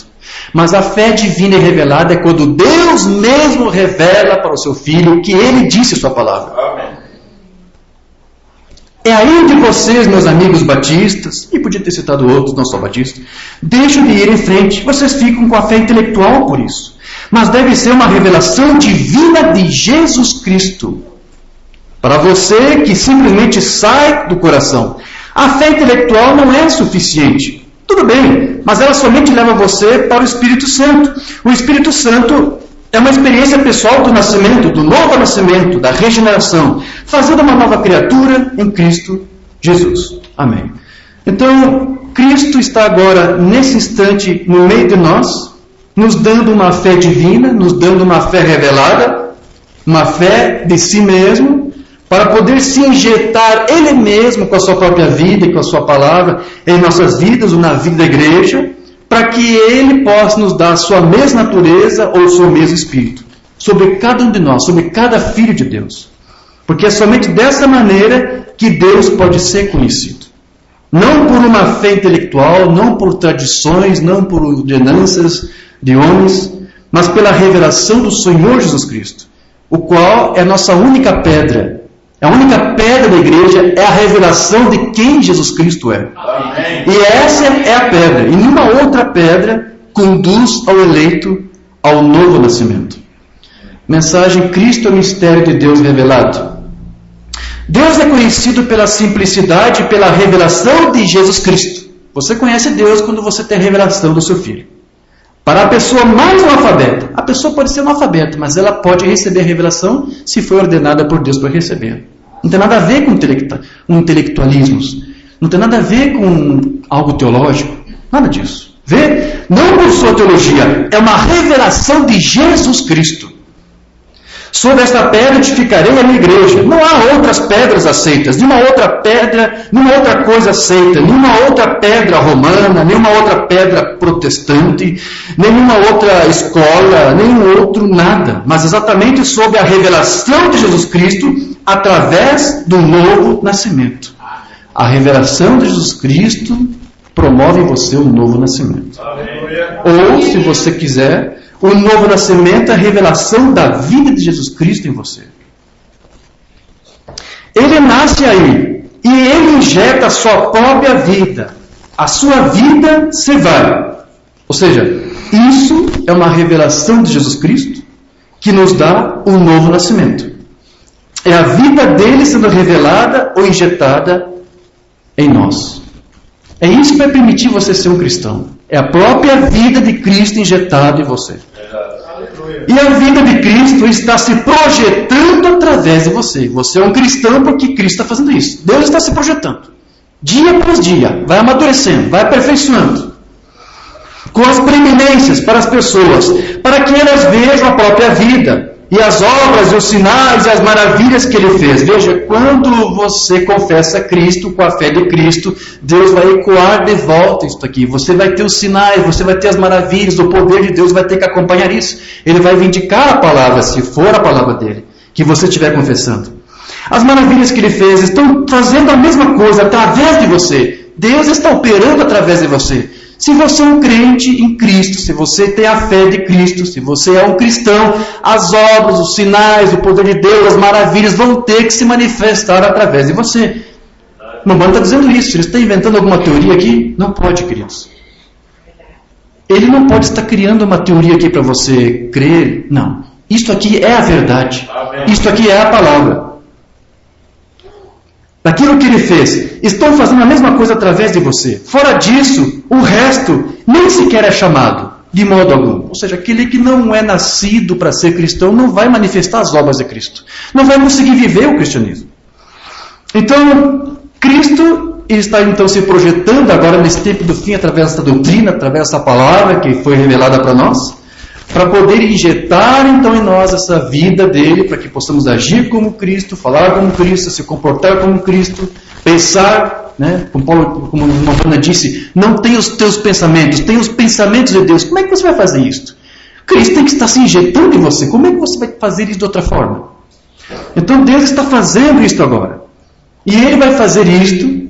S1: Mas a fé divina e revelada é quando Deus mesmo revela para o seu Filho o que Ele disse em sua palavra. Amém. É aí onde vocês, meus amigos batistas, e podia ter citado outros, não só batistas, deixam de ir em frente. Vocês ficam com a fé intelectual por isso. Mas deve ser uma revelação divina de Jesus Cristo. Para você que simplesmente sai do coração. A fé intelectual não é suficiente. Tudo bem, mas ela somente leva você para o Espírito Santo. O Espírito Santo é uma experiência pessoal do nascimento, do novo nascimento, da regeneração, fazendo uma nova criatura em Cristo Jesus. Amém. Então, Cristo está agora, nesse instante, no meio de nós, nos dando uma fé divina, nos dando uma fé revelada, uma fé de si mesmo, para poder se injetar Ele mesmo com a sua própria vida e com a sua palavra em nossas vidas ou na vida da igreja, para que Ele possa nos dar a sua mesma natureza ou o seu mesmo Espírito, sobre cada um de nós, sobre cada filho de Deus. Porque é somente dessa maneira que Deus pode ser conhecido. Não por uma fé intelectual, não por tradições, não por ordenanças de homens, mas pela revelação do Senhor Jesus Cristo, o qual é a nossa única pedra. A única pedra da igreja é a revelação de quem Jesus Cristo é. Amém. E essa é a pedra. E nenhuma outra pedra conduz ao eleito, ao novo nascimento. Mensagem: Cristo é o mistério de Deus revelado. Deus é conhecido pela simplicidade e pela revelação de Jesus Cristo. Você conhece Deus quando você tem a revelação do seu Filho. Para a pessoa mais analfabeta, a pessoa pode ser analfabeta, mas ela pode receber a revelação se foi ordenada por Deus para receber. Não tem nada a ver com intelectualismos. Não tem nada a ver com algo teológico. Nada disso. Vê? Não por sua teologia, é uma revelação de Jesus Cristo. Sobre esta pedra edificarei a minha igreja. Não há outras pedras aceitas, nenhuma outra pedra, nenhuma outra coisa aceita, nenhuma outra pedra romana, nenhuma outra pedra protestante, nenhuma outra escola, nenhum outro nada. Mas exatamente sobre a revelação de Jesus Cristo através do novo nascimento. A revelação de Jesus Cristo promove em você um novo nascimento. Ou, se você quiser, o novo nascimento é a revelação da vida de Jesus Cristo em você. Ele nasce aí e ele injeta a sua própria vida. A sua vida se vai. Ou seja, isso é uma revelação de Jesus Cristo que nos dá um novo nascimento. É a vida dele sendo revelada ou injetada em nós. É isso que vai permitir você ser um cristão. É a própria vida de Cristo injetada em você. E a vida de Cristo está se projetando através de você. Você é um cristão porque Cristo está fazendo isso. Deus está se projetando. Dia após dia. Vai amadurecendo, vai aperfeiçoando. Com as preeminências para as pessoas. Para que elas vejam a própria vida. E as obras, e os sinais, e as maravilhas que Ele fez. Veja, quando você confessa Cristo com a fé de Cristo, Deus vai ecoar de volta isso aqui. Você vai ter os sinais, você vai ter as maravilhas, o poder de Deus vai ter que acompanhar isso. Ele vai vindicar a palavra, se for a palavra dele, que você estiver confessando. As maravilhas que Ele fez estão fazendo a mesma coisa através de você. Deus está operando através de você. Se você é um crente em Cristo, se você tem a fé de Cristo, se você é um cristão, as obras, os sinais, o poder de Deus, as maravilhas vão ter que se manifestar através de você. O Mambano está dizendo isso. Ele está inventando alguma teoria aqui? Não pode, queridos. Ele não pode estar criando uma teoria aqui para você crer. Não. Isto aqui é a verdade. Isto aqui é a palavra. Daquilo que Ele fez, estão fazendo a mesma coisa através de você. Fora disso, o resto nem sequer é chamado, de modo algum. Ou seja, aquele que não é nascido para ser cristão não vai manifestar as obras de Cristo. Não vai conseguir viver o cristianismo. Então, Cristo está então se projetando agora nesse tempo do fim, através dessa doutrina, através dessa palavra que foi revelada para nós, para poder injetar então em nós essa vida dele, para que possamos agir como Cristo, falar como Cristo, se comportar como Cristo, pensar, né? Como Mambana disse, não tem os teus pensamentos, tem os pensamentos de Deus. Como é que você vai fazer isso? Cristo tem que estar se injetando em você. Como é que você vai fazer isso de outra forma? Então Deus está fazendo isto agora. E Ele vai fazer isto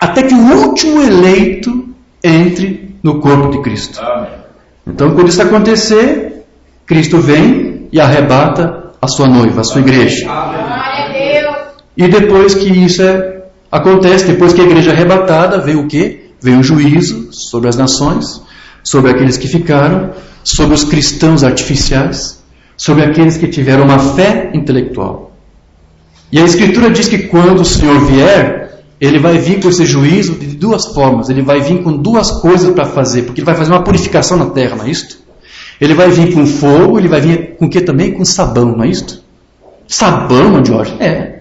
S1: até que o último eleito entre no corpo de Cristo.
S3: Amém.
S1: Então, quando isso acontecer, Cristo vem e arrebata a sua noiva, a sua igreja.
S2: Glória a Deus.
S1: E depois que isso acontece, depois que a igreja é arrebatada, vem o quê? Vem o juízo sobre as nações, sobre aqueles que ficaram, sobre os cristãos artificiais, sobre aqueles que tiveram uma fé intelectual. E a Escritura diz que quando o Senhor vier, Ele vai vir com esse juízo de duas formas. Ele vai vir com duas coisas para fazer, porque Ele vai fazer uma purificação na terra, não é isto? Ele vai vir com fogo, Ele vai vir com o que também? Com sabão, não é isto? Sabão, Jorge? É.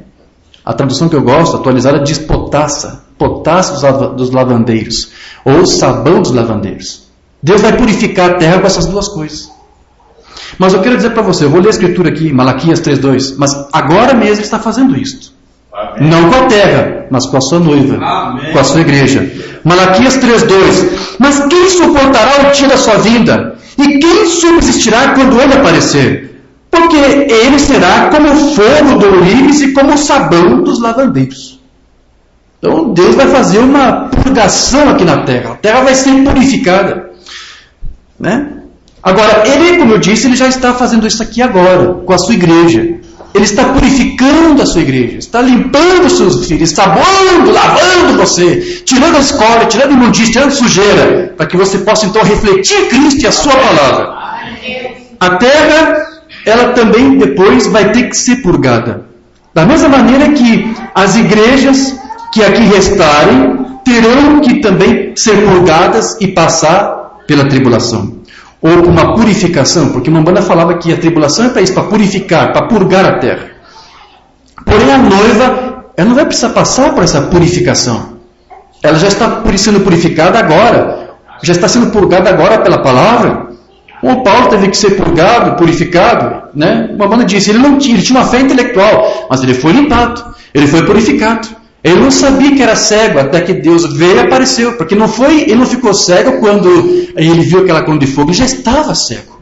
S1: A tradução que eu gosto, atualizada, diz potassa. Potassa dos lavandeiros. Ou sabão dos lavandeiros. Deus vai purificar a terra com essas duas coisas. Mas eu quero dizer para você, eu vou ler a Escritura aqui, Malaquias 3:2, mas agora mesmo Ele está fazendo isto. Amém. Não com a terra, mas com a sua noiva. Amém. Com a sua igreja. Malaquias 3:2. Mas quem suportará o dia da sua vinda? E quem subsistirá quando Ele aparecer? Porque Ele será como o fogo do ourives e como o sabão dos lavandeiros. Então Deus vai fazer uma purgação aqui na terra. A terra vai ser purificada. Né? Agora, Ele, como eu disse, Ele já está fazendo isso aqui agora, com a sua igreja. Ele está purificando a sua igreja, está limpando os seus filhos, está lavando você, tirando a escória, tirando a imundícia, tirando a sujeira, para que você possa então refletir Cristo e a sua palavra. A terra, ela também depois vai ter que ser purgada. Da mesma maneira que as igrejas que aqui restarem, terão que também ser purgadas e passar pela tribulação. Ou por uma purificação, porque Mambana falava que a tribulação é para isso, para purificar, para purgar a terra. Porém a noiva, ela não vai precisar passar por essa purificação. Ela já está sendo purificada agora. já está sendo purgado agora pela palavra. O Paulo teve que ser purgado, purificado, né? Uma banda disse, ele tinha uma fé intelectual, mas ele foi limpado, ele foi purificado. Ele não sabia que era cego, até que Deus veio e apareceu, porque ele não ficou cego quando ele viu aquela coluna de fogo, ele já estava cego.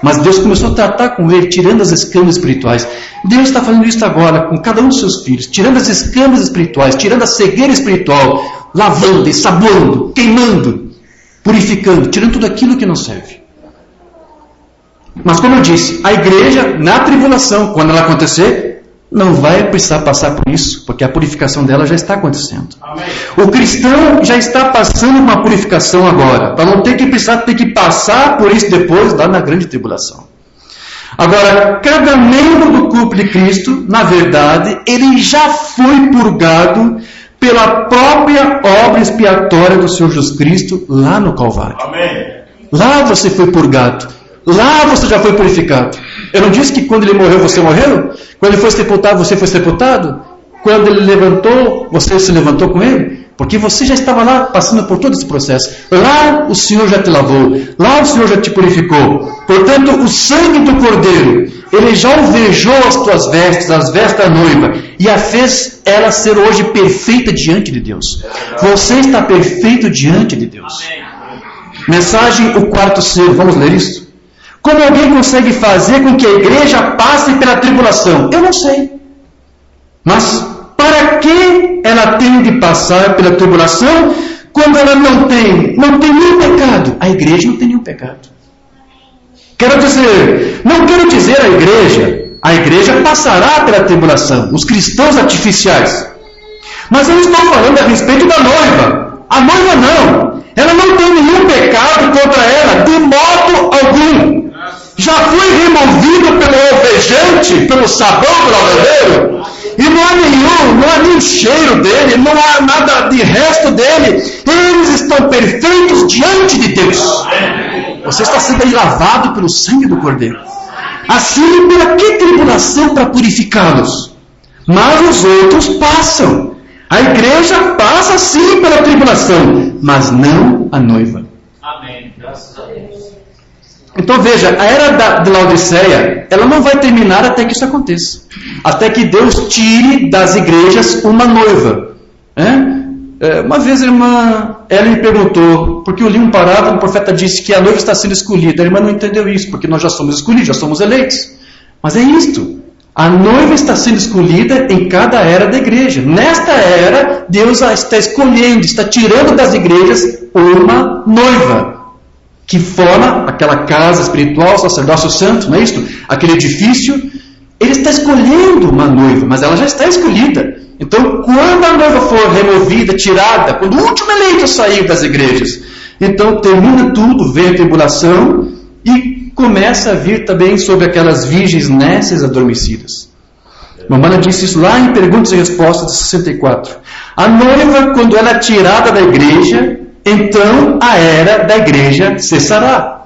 S1: Mas Deus começou a tratar com ele, tirando as escamas espirituais. Deus está fazendo isso agora com cada um dos seus filhos, tirando as escamas espirituais, tirando a cegueira espiritual, lavando, ensaboando, queimando, purificando, tirando tudo aquilo que não serve. Mas como eu disse, a igreja, na tribulação, quando ela acontecer, não vai precisar passar por isso, porque a purificação dela já está acontecendo. Amém. O cristão já está passando uma purificação agora, para não ter que passar por isso depois, lá na grande tribulação. Agora, cada membro do corpo de Cristo, na verdade, ele já foi purgado pela própria obra expiatória do Senhor Jesus Cristo lá no Calvário. Amém. Lá você foi purgado. Lá você já foi purificado. Eu não disse que quando ele morreu, você morreu? Quando ele foi sepultado, você foi sepultado? Quando ele levantou, você se levantou com ele? Porque você já estava lá, passando por todo esse processo. Lá o Senhor já te lavou. Lá o Senhor já te purificou. Portanto, o sangue do Cordeiro, ele já alvejou as tuas vestes, as vestes da noiva, e a fez ela ser hoje perfeita diante de Deus. Você está perfeito diante de Deus. Mensagem, o quarto selo. Vamos ler isso? Como alguém consegue fazer com que a igreja passe pela tribulação? Eu não sei. Mas para que ela tem de passar pela tribulação quando ela não tem nenhum pecado? A igreja não tem nenhum pecado. Não quero dizer a igreja passará pela tribulação, os cristãos artificiais. Mas eu estou falando a respeito da noiva. A noiva não. Ela não tem nenhum pecado contra ela, de modo algum. Já foi removido pelo alvejante, pelo sabão do lavadeiro, e não há nenhum cheiro dele, não há nada de resto dele. Eles estão perfeitos diante de Deus. Você está sendo aí lavado pelo sangue do Cordeiro. Assim, pela que tribulação para purificá-los? Mas os outros passam. A igreja passa sim pela tribulação, mas não a noiva. Amém. Graças a Deus. Então veja, a era de Laodiceia, ela não vai terminar até que isso aconteça. Até que Deus tire das igrejas uma noiva. Uma vez a irmã Ellen me perguntou, porque eu li um parágrafo, o profeta disse que a noiva está sendo escolhida. A irmã não entendeu isso, porque nós já somos escolhidos, já somos eleitos. Mas é isto. A noiva está sendo escolhida em cada era da igreja. Nesta era, Deus está escolhendo, está tirando das igrejas uma noiva, que forma aquela casa espiritual, sacerdócio santo, não é isso? Aquele edifício, ele está escolhendo uma noiva, mas ela já está escolhida. Então, quando a noiva for removida, tirada, quando o último eleito sair das igrejas, então termina tudo, vem a tribulação e começa a vir também sobre aquelas virgens nécias adormecidas. Mamãe disse isso lá em Perguntas e Respostas de 64. A noiva, quando ela é tirada da igreja, então a era da igreja cessará.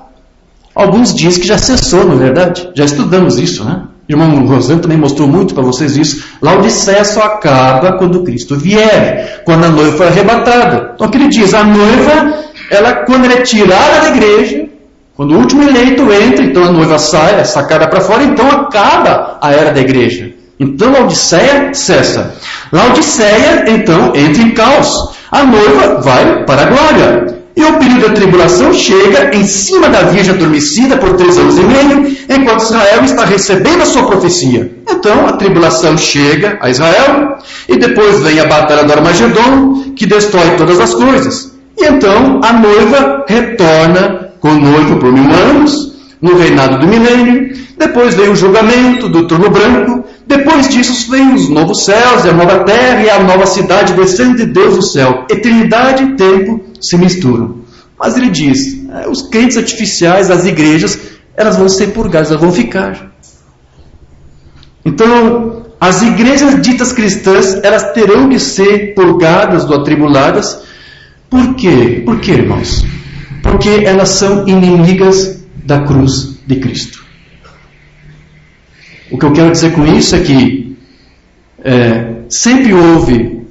S1: Alguns dizem que já cessou, não é verdade? Já estudamos isso, né? O irmão Rosano também mostrou muito para vocês isso. Laodiceia só acaba quando Cristo vier, quando a noiva for arrebatada. Então o que ele diz? A noiva, quando ela é tirada da igreja, quando o último eleito entra, então a noiva sai, é sacada para fora, então acaba a era da igreja. Então Laodiceia cessa. Laodiceia, então, entra em caos. A noiva vai para a glória. E o período da tribulação chega em cima da virgem adormecida por 3 anos e meio, enquanto Israel está recebendo a sua profecia. Então a tribulação chega a Israel, e depois vem a batalha do Armagedon, que destrói todas as coisas. E então a noiva retorna com o noivo por 1000 anos, no reinado do milênio. Depois vem o julgamento do trono branco. Depois disso vem os novos céus e a nova terra e a nova cidade descendo de Deus do céu. Eternidade e tempo se misturam. Mas ele diz, os crentes artificiais, as igrejas, elas vão ser purgadas, elas vão ficar. Então, as igrejas ditas cristãs, elas terão que ser purgadas ou atribuladas. Por quê? Por quê, irmãos? Porque elas são inimigas da cruz de Cristo. O que eu quero dizer com isso é que sempre houve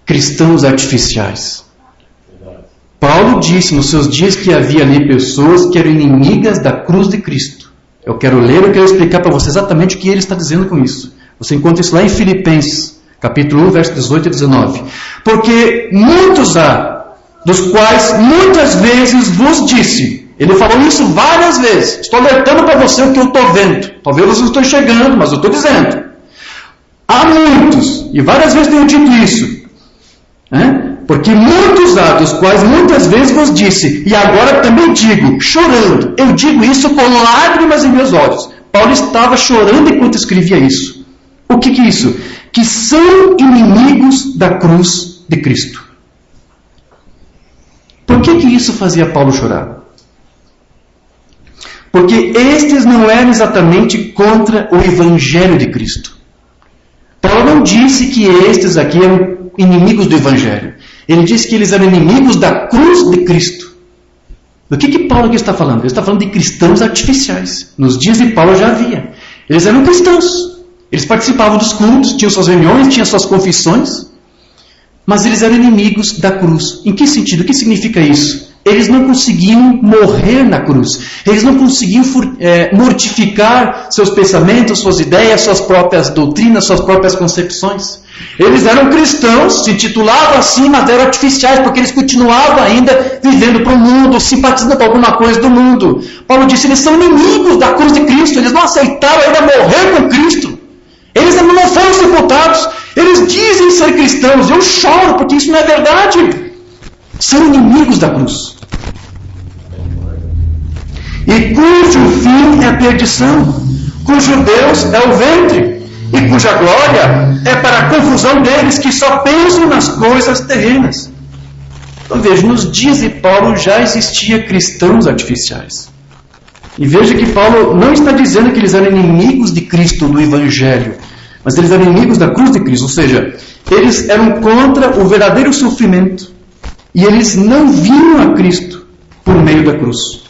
S1: cristãos artificiais. Paulo disse nos seus dias que havia ali pessoas que eram inimigas da cruz de Cristo. Eu quero ler, eu quero explicar para você exatamente o que ele está dizendo com isso. Você encontra isso lá em Filipenses, capítulo 1, versos 18 e 19. Porque muitos há, dos quais muitas vezes vos disse. Ele falou isso várias vezes. Estou alertando para você o que eu estou vendo. Talvez você não estou enxergando, mas eu estou dizendo. Há muitos, e várias vezes tenho dito isso. Porque muitos há, dos quais muitas vezes vos disse, e agora também digo, chorando. Eu digo isso com lágrimas em meus olhos. Paulo estava chorando enquanto escrevia isso. O que é isso? Que são inimigos da cruz de Cristo. Por que isso fazia Paulo chorar? Porque estes não eram exatamente contra o Evangelho de Cristo. Paulo não disse que estes aqui eram inimigos do Evangelho. Ele disse que eles eram inimigos da cruz de Cristo. Do que Paulo aqui está falando? Ele está falando de cristãos artificiais. Nos dias de Paulo já havia. Eles eram cristãos. Eles participavam dos cultos, tinham suas reuniões, tinham suas confissões. Mas eles eram inimigos da cruz. Em que sentido? O que significa isso? Eles não conseguiam morrer na cruz. Eles não conseguiam mortificar seus pensamentos, suas ideias, suas próprias doutrinas, suas próprias concepções. Eles eram cristãos, se titulavam assim, mas eram artificiais, porque eles continuavam ainda vivendo para o mundo, simpatizando com alguma coisa do mundo. Paulo disse, eles são inimigos da cruz de Cristo, eles não aceitaram ainda morrer com Cristo. Eles ainda não foram sepultados. Eles dizem ser cristãos. Eu choro, porque isso não é verdade. São inimigos da cruz. E cujo fim é a perdição, cujo Deus é o ventre, e cuja glória é para a confusão deles que só pensam nas coisas terrenas. Então veja, nos dias de Paulo já existia cristãos artificiais. E veja que Paulo não está dizendo que eles eram inimigos de Cristo, do Evangelho, mas eles eram inimigos da cruz de Cristo, ou seja, eles eram contra o verdadeiro sofrimento. E eles não viam a Cristo por meio da cruz.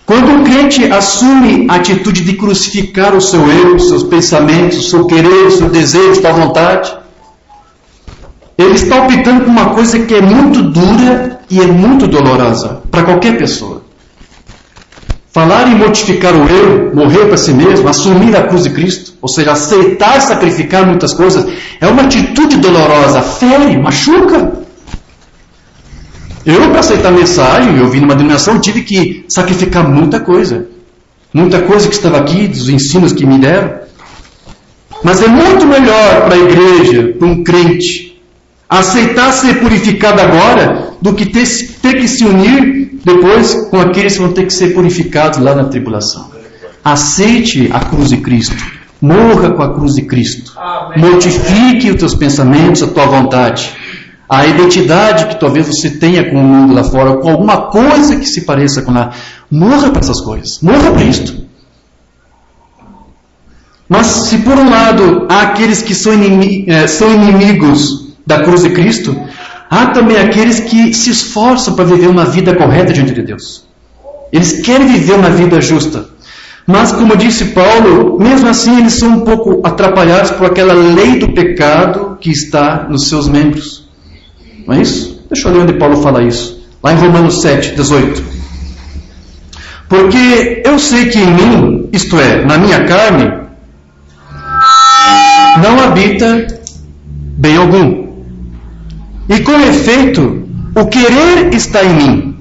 S1: Quando um crente assume a atitude de crucificar o seu eu, os seus pensamentos, o seu querer, o seu desejo, a sua vontade, ele está optando por uma coisa que é muito dura e é muito dolorosa para qualquer pessoa. Falar em mortificar o eu, morrer para si mesmo, assumir a cruz de Cristo, ou seja, aceitar sacrificar muitas coisas, é uma atitude dolorosa, fere, machuca. Eu, para aceitar a mensagem, eu vim numa denominação, tive que sacrificar muita coisa que estava aqui, dos ensinos que me deram. Mas é muito melhor para a igreja, para um crente, aceitar ser purificado agora, do que ter que se unir depois com aqueles que vão ter que ser purificados lá na tribulação. Aceite a cruz de Cristo. Morra com a cruz de Cristo. Mortifique os teus pensamentos, a tua vontade. A identidade que talvez você tenha com o mundo lá fora, com alguma coisa que se pareça com lá. Morra para essas coisas. Morra para isto. Mas se por um lado há aqueles que são inimigos da cruz de Cristo, há também aqueles que se esforçam para viver uma vida correta diante de Deus. Eles querem viver uma vida justa. Mas, como disse Paulo, mesmo assim eles são um pouco atrapalhados por aquela lei do pecado que está nos seus membros. Não é isso? Deixa eu ler onde Paulo fala isso. Lá em Romanos 7, 18. Porque eu sei que em mim, isto é, na minha carne, não habita bem algum. E com efeito, o querer está em mim,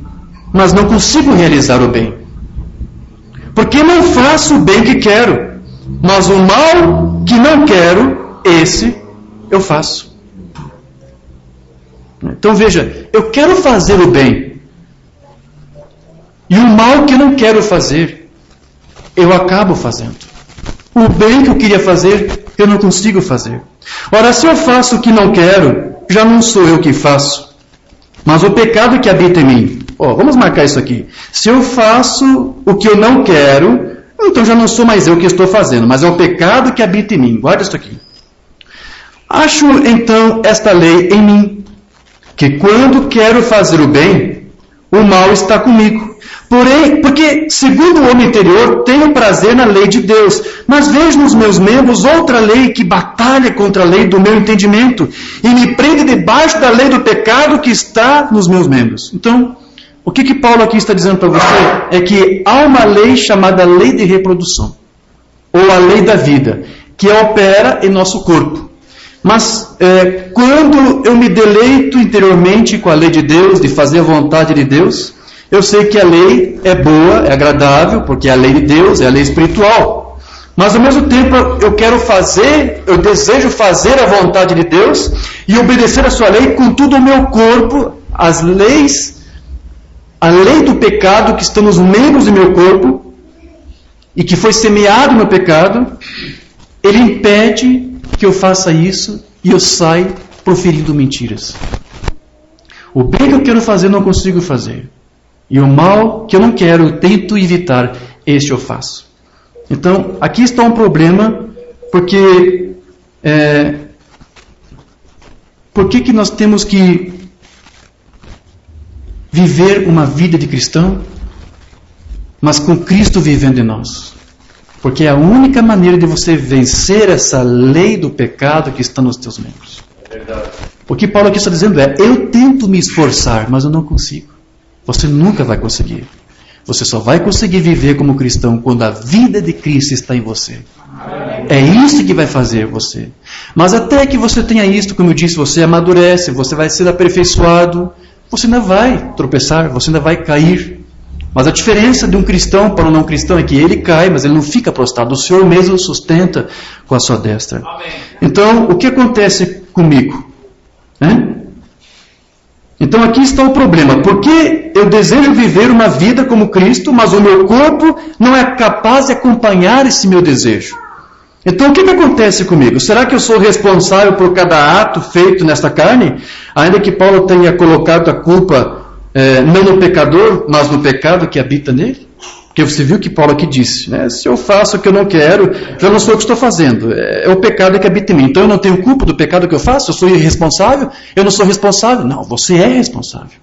S1: mas não consigo realizar o bem. Porque não faço o bem que quero, mas o mal que não quero, esse eu faço. Então veja, eu quero fazer o bem, e o mal que eu não quero fazer, eu acabo fazendo. O bem que eu queria fazer, eu não consigo fazer. Ora, se eu faço o que não quero, já não sou eu que faço, mas o pecado que habita em mim. Vamos marcar isso aqui. Se eu faço o que eu não quero, então já não sou mais eu que estou fazendo, mas é o pecado que habita em mim. Guarda isso aqui. Acho então esta lei em mim, que quando quero fazer o bem, o mal está comigo. Porém, porque, segundo o homem interior, tenho prazer na lei de Deus, mas vejo nos meus membros outra lei que batalha contra a lei do meu entendimento e me prende debaixo da lei do pecado que está nos meus membros. Então, o que Paulo aqui está dizendo para você é que há uma lei chamada lei de reprodução, ou a lei da vida, que opera em nosso corpo. Mas quando eu me deleito interiormente com a lei de Deus, de fazer a vontade de Deus, eu sei que a lei é boa, é agradável, porque é a lei de Deus, é a lei espiritual. Mas ao mesmo tempo eu desejo fazer a vontade de Deus e obedecer a sua lei com todo o meu corpo, as leis, a lei do pecado que está nos membros do meu corpo e que foi semeado no pecado, ele impede que eu faça isso e eu saio proferindo mentiras. O bem que eu quero fazer, eu não consigo fazer. E o mal que eu não quero, eu tento evitar, este eu faço. Então, aqui está um problema, porque por que nós temos que viver uma vida de cristão, mas com Cristo vivendo em nós? Porque é a única maneira de você vencer essa lei do pecado que está nos teus membros. O que Paulo aqui está dizendo é, eu tento me esforçar, mas eu não consigo. Você nunca vai conseguir. Você só vai conseguir viver como cristão quando a vida de Cristo está em você. É isso que vai fazer você. Mas até que você tenha isto, como eu disse, você amadurece, você vai ser aperfeiçoado, você ainda vai tropeçar, você ainda vai cair. Mas a diferença de um cristão para um não cristão é que ele cai, mas ele não fica prostrado. O Senhor mesmo o sustenta com a sua destra. Amém. Então, o que acontece comigo? Então aqui está o problema. Porque eu desejo viver uma vida como Cristo, mas o meu corpo não é capaz de acompanhar esse meu desejo. Então o que acontece comigo? Será que eu sou responsável por cada ato feito nesta carne? Ainda que Paulo tenha colocado a culpa não no pecador, mas no pecado que habita nele? Porque você viu que Paulo aqui disse, né? Se eu faço o que eu não quero, já não sou o que estou fazendo. É o pecado que habita em mim. Então eu não tenho culpa do pecado que eu faço? Eu sou irresponsável? Eu não sou responsável? Não, você é responsável.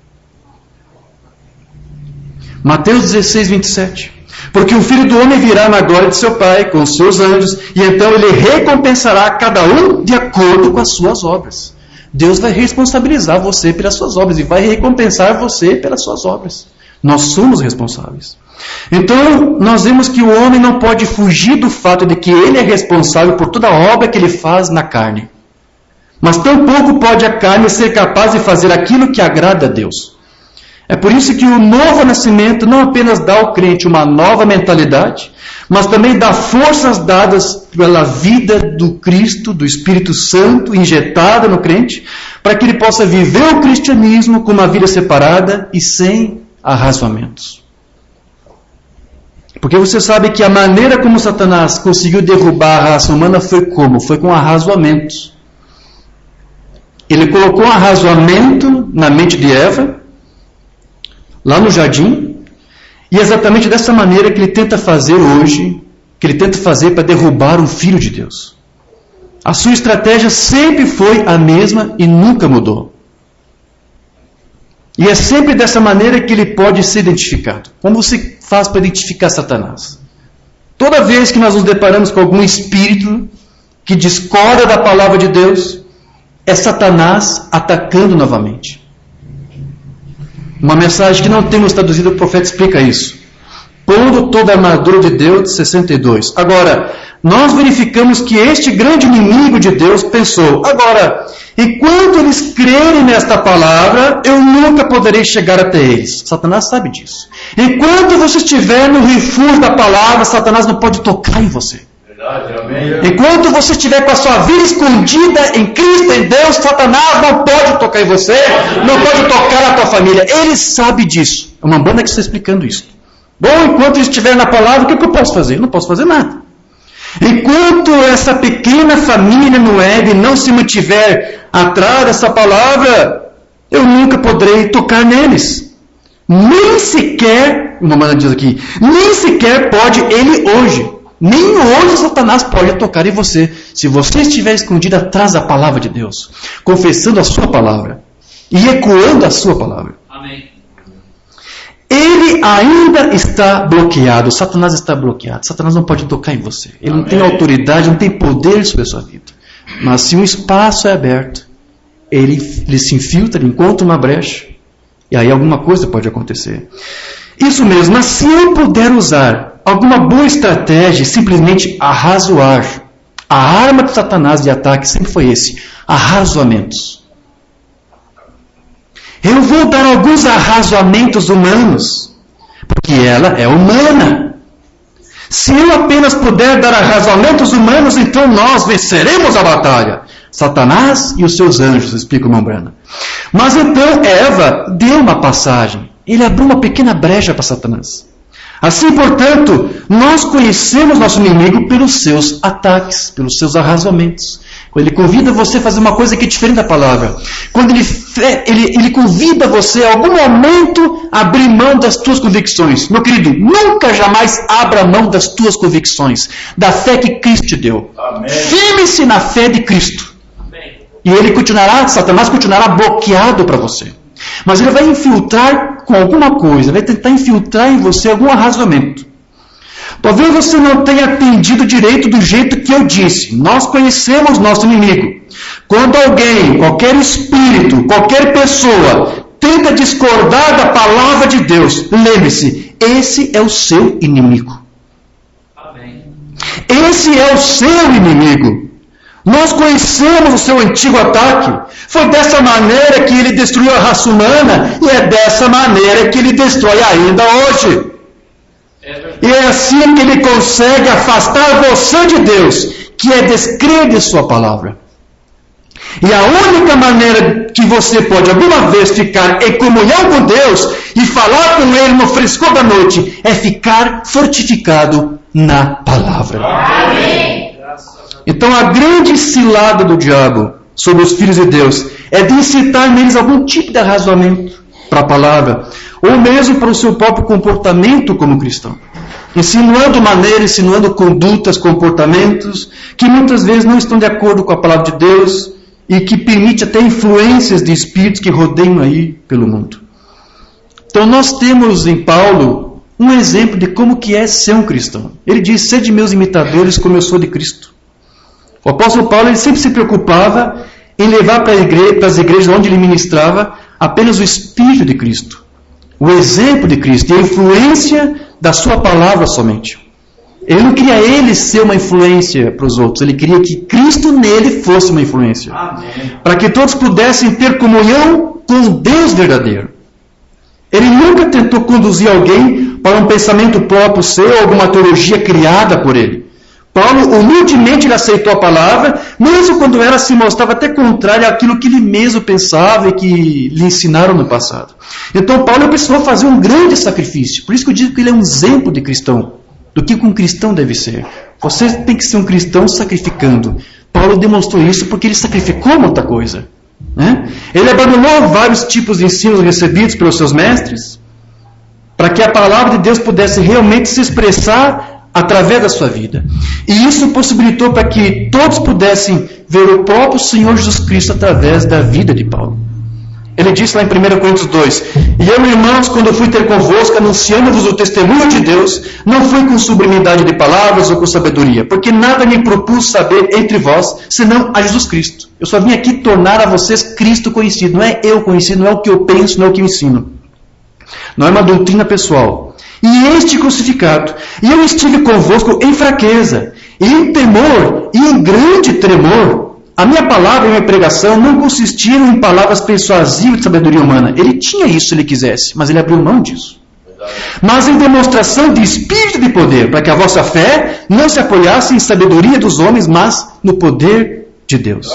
S1: Mateus 16, 27. Porque o Filho do Homem virá na glória de seu Pai, com os seus anjos, e então ele recompensará cada um de acordo com as suas obras. Deus vai responsabilizar você pelas suas obras e vai recompensar você pelas suas obras. Nós somos responsáveis. Então, nós vemos que o homem não pode fugir do fato de que ele é responsável por toda a obra que ele faz na carne. Mas tampouco pode a carne ser capaz de fazer aquilo que agrada a Deus. É por isso que o novo nascimento não apenas dá ao crente uma nova mentalidade, mas também dá forças dadas pela vida do Cristo, do Espírito Santo, injetada no crente, para que ele possa viver o cristianismo com uma vida separada e sem arrazoamentos. Porque você sabe que a maneira como Satanás conseguiu derrubar a raça humana foi como? Foi com arrazoamentos. Ele colocou um arrazoamento na mente de Eva, lá no jardim, e é exatamente dessa maneira que ele tenta fazer hoje, que ele tenta fazer para derrubar um filho de Deus. A sua estratégia sempre foi a mesma e nunca mudou. E é sempre dessa maneira que ele pode ser identificado. Como você faz para identificar Satanás? Toda vez que nós nos deparamos com algum espírito que discorda da palavra de Deus, é Satanás atacando novamente. Uma mensagem que não temos traduzida, o profeta explica isso. Pondo toda a armadura de Deus, 62. Agora, nós verificamos que este grande inimigo de Deus pensou, agora, enquanto eles crerem nesta palavra, eu nunca poderei chegar até eles. Satanás sabe disso. Enquanto você estiver no refúgio da palavra, Satanás não pode tocar em você. Enquanto você estiver com a sua vida escondida em Cristo, em Deus, Satanás não pode tocar em você, não pode tocar na tua família. Ele sabe disso. É uma banda que está explicando isso. Bom, enquanto eu estiver na palavra, o que eu posso fazer? Eu não posso fazer nada. Enquanto essa pequena família no web não se mantiver atrás dessa palavra, eu nunca poderei tocar neles. Nem sequer, uma banda diz aqui, nem sequer pode ele hoje. Nem hoje Satanás pode tocar em você, se você estiver escondido atrás da palavra de Deus, confessando a sua palavra e ecoando a sua palavra.
S4: Amém.
S1: ele ainda está bloqueado. Satanás está bloqueado. Satanás não pode tocar em você. Ele não tem autoridade, não tem poder sobre a sua vida. Mas se um espaço é aberto, ele se infiltra, ele encontra uma brecha, e aí alguma coisa pode acontecer. Isso mesmo, mas se eu puder usar alguma boa estratégia, simplesmente arrazoar, a arma de Satanás de ataque sempre foi esse, arrazoamentos. Eu vou dar alguns arrazoamentos humanos, porque ela é humana. Se eu apenas puder dar arrazoamentos humanos, então nós venceremos a batalha. Satanás e os seus anjos, explica o irmão Branham. Mas então Eva deu uma passagem. Ele abriu uma pequena brecha para Satanás. Assim, portanto, nós conhecemos nosso inimigo pelos seus ataques, pelos seus arrazoamentos. Quando ele convida você a fazer uma coisa que é diferente da palavra. Quando ele convida você a algum momento a abrir mão das tuas convicções. Meu querido, nunca jamais abra mão das tuas convicções, da fé que Cristo te deu. Firme-se na fé de Cristo. E Satanás continuará bloqueado para você. Mas ele vai infiltrar com alguma coisa, vai tentar infiltrar em você algum arrazoamento. Talvez você não tenha atendido direito do jeito que eu disse. Nós conhecemos nosso inimigo. Quando alguém, qualquer espírito, qualquer pessoa, tenta discordar da palavra de Deus, lembre-se, esse é o seu inimigo. Amém. Esse é o seu inimigo. Nós conhecemos o seu antigo ataque. Foi dessa maneira que ele destruiu a raça humana e é dessa maneira que ele destrói ainda hoje. E é assim que ele consegue afastar você de Deus, que é descrer de sua palavra. E a única maneira que você pode alguma vez ficar em comunhão com Deus e falar com Ele no frescor da noite é ficar fortificado na palavra. Amém. Então a grande cilada do diabo sobre os filhos de Deus é de incitar neles algum tipo de arrazoamento para a palavra, ou mesmo para o seu próprio comportamento como cristão. Insinuando maneiras, insinuando condutas, comportamentos que muitas vezes não estão de acordo com a palavra de Deus e que permite até influências de espíritos que rodeiam aí pelo mundo. Então nós temos em Paulo um exemplo de como que é ser um cristão. Ele diz, sede meus imitadores como eu sou de Cristo. O apóstolo Paulo ele sempre se preocupava em levar para as igrejas onde ele ministrava apenas o Espírito de Cristo, o exemplo de Cristo e a influência da sua palavra somente. Ele não queria ele ser uma influência para os outros, ele queria que Cristo nele fosse uma influência. Amém. Para que todos pudessem ter comunhão com Deus verdadeiro. Ele nunca tentou conduzir alguém para um pensamento próprio seu ou alguma teologia criada por ele. Paulo humildemente ele aceitou a palavra, mesmo quando ela se mostrava até contrária àquilo que ele mesmo pensava e que lhe ensinaram no passado. Então Paulo precisou fazer um grande sacrifício. Por isso que eu digo que ele é um exemplo de cristão, do que um cristão deve ser. Você tem que ser um cristão sacrificando. Paulo demonstrou isso porque ele sacrificou muita coisa. Né? Ele abandonou vários tipos de ensinos recebidos pelos seus mestres, para que a palavra de Deus pudesse realmente se expressar através da sua vida. E isso possibilitou para que todos pudessem ver o próprio Senhor Jesus Cristo através da vida de Paulo. Ele disse lá em 1 Coríntios 2, e eu, irmãos, quando fui ter convosco, anunciando-vos o testemunho de Deus, não fui com sublimidade de palavras ou com sabedoria, porque nada me propus saber entre vós, senão a Jesus Cristo. Eu só vim aqui tornar a vocês Cristo conhecido. Não é eu conhecido, não é o que eu penso, não é o que eu ensino. Não é uma doutrina pessoal. E este crucificado. E eu estive convosco em fraqueza, e em temor, e em grande tremor. A minha palavra e a minha pregação não consistiram em palavras persuasivas de sabedoria humana. Ele tinha isso se ele quisesse, mas ele abriu mão disso. Mas em demonstração de espírito de poder, para que a vossa fé não se apoiasse em sabedoria dos homens, mas no poder de Deus.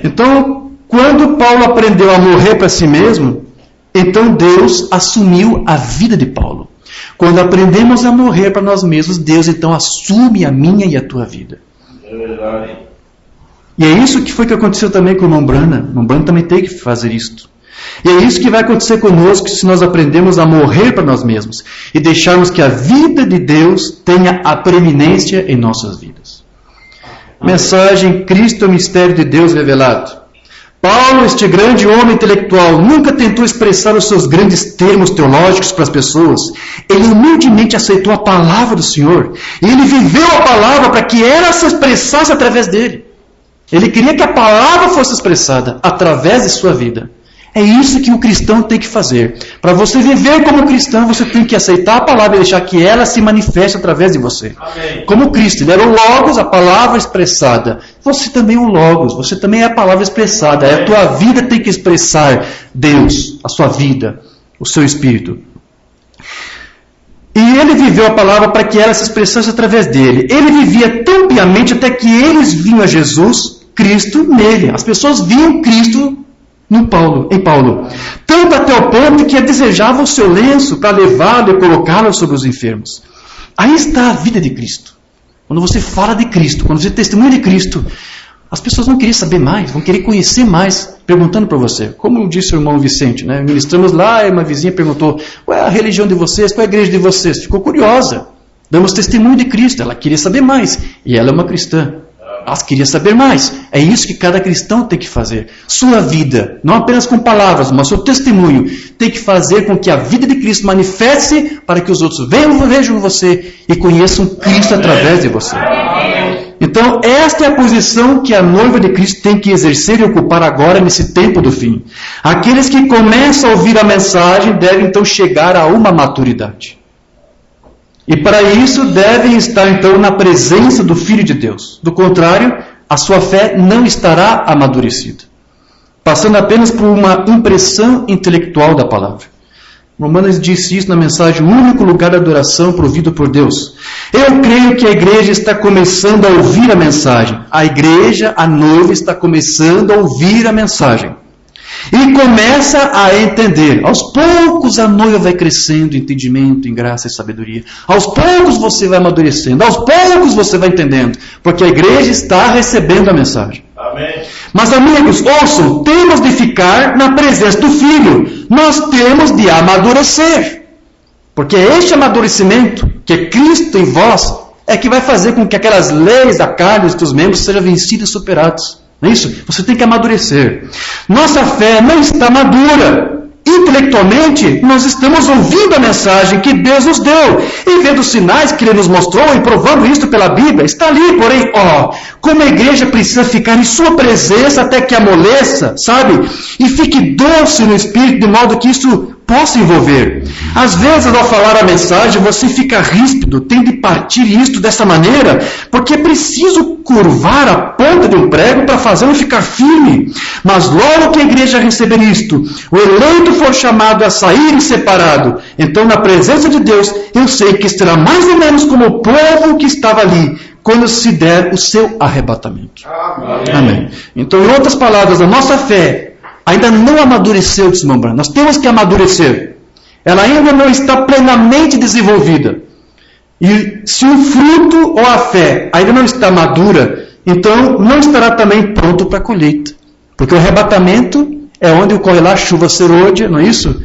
S1: Então, quando Paulo aprendeu a morrer para si mesmo, então Deus assumiu a vida de Paulo. Quando aprendemos a morrer para nós mesmos, Deus então assume a minha e a tua vida. É verdade. E é isso que foi que aconteceu também com o irmão Branham. O irmão Branham também tem que fazer isto. E é isso que vai acontecer conosco se nós aprendemos a morrer para nós mesmos e deixarmos que a vida de Deus tenha a preeminência em nossas vidas. Mensagem: Cristo é o mistério de Deus revelado. Paulo, este grande homem intelectual, nunca tentou expressar os seus grandes termos teológicos para as pessoas. Ele humildemente aceitou a palavra do Senhor. E ele viveu a palavra para que ela se expressasse através dele. Ele queria que a palavra fosse expressada através de sua vida. É isso que o cristão tem que fazer. Para você viver como cristão, você tem que aceitar a palavra e deixar que ela se manifeste através de você.
S3: Amém.
S1: Como Cristo, ele era o Logos, a palavra expressada. Você também é o Logos, você também é a palavra expressada. A tua vida tem que expressar Deus, a sua vida, o seu espírito. E ele viveu a palavra para que ela se expressasse através dele. Ele vivia tão piamente até que eles viam a Jesus, Cristo, nele. As pessoas viam Cristo em Paulo. Tanto até o ponto que desejavam o seu lenço para levá-lo e colocá-lo sobre os enfermos. Aí está a vida de Cristo. Quando você fala de Cristo, quando você testemunha de Cristo, as pessoas vão querer saber mais, vão querer conhecer mais, perguntando para você. Como disse o irmão Vicente, né? Ministramos lá e uma vizinha perguntou: qual é a religião de vocês? Qual é a igreja de vocês? Ficou curiosa. Damos testemunho de Cristo. Ela queria saber mais. E ela é uma cristã. Ela queria saber mais. É isso que cada cristão tem que fazer. Sua vida, não apenas com palavras, mas seu testemunho, tem que fazer com que a vida de Cristo manifeste para que os outros vejam você e conheçam Cristo através de você. Então, esta é a posição que a noiva de Cristo tem que exercer e ocupar agora nesse tempo do fim. Aqueles que começam a ouvir a mensagem devem então chegar a uma maturidade. E para isso devem estar então na presença do Filho de Deus. Do contrário, a sua fé não estará amadurecida, passando apenas por uma impressão intelectual da palavra. Romanos disse isso na mensagem: o único lugar de adoração provido por Deus. Eu creio que a igreja está começando a ouvir a mensagem. A igreja, a noiva, está começando a ouvir a mensagem. E começa a entender. Aos poucos a noiva vai crescendo em entendimento, em graça e sabedoria. Aos poucos você vai amadurecendo. Aos poucos você vai entendendo. Porque a igreja está recebendo a mensagem.
S3: Amém.
S1: Mas amigos, ouçam, temos de ficar na presença do Filho. Nós temos de amadurecer. Porque é este amadurecimento, que é Cristo em vós, é que vai fazer com que aquelas leis da carne dos membros sejam vencidas e superadas. Não é isso? Você tem que amadurecer. Nossa fé não está madura. Intelectualmente, nós estamos ouvindo a mensagem que Deus nos deu. E vendo os sinais que Ele nos mostrou e provando isso pela Bíblia, está ali. Porém, como a igreja precisa ficar em sua presença até que amoleça, sabe? E fique doce no Espírito, de modo que isso possa envolver. Às vezes, ao falar a mensagem, você fica ríspido, tem de partir isto dessa maneira, porque é preciso curvar a ponta de um prego para fazê-lo ficar firme. Mas logo que a igreja receber isto, o eleito for chamado a sair e separado, então na presença de Deus, eu sei que estará mais ou menos como o povo que estava ali, quando se der o seu arrebatamento. Amém. Então, em outras palavras, a nossa fé ainda não amadureceu, desmembrando. Nós temos que amadurecer. Ela ainda não está plenamente desenvolvida. E se o fruto ou a fé ainda não está madura, então não estará também pronto para a colheita. Porque o arrebatamento é onde ocorre lá a chuva serôdia, não é isso?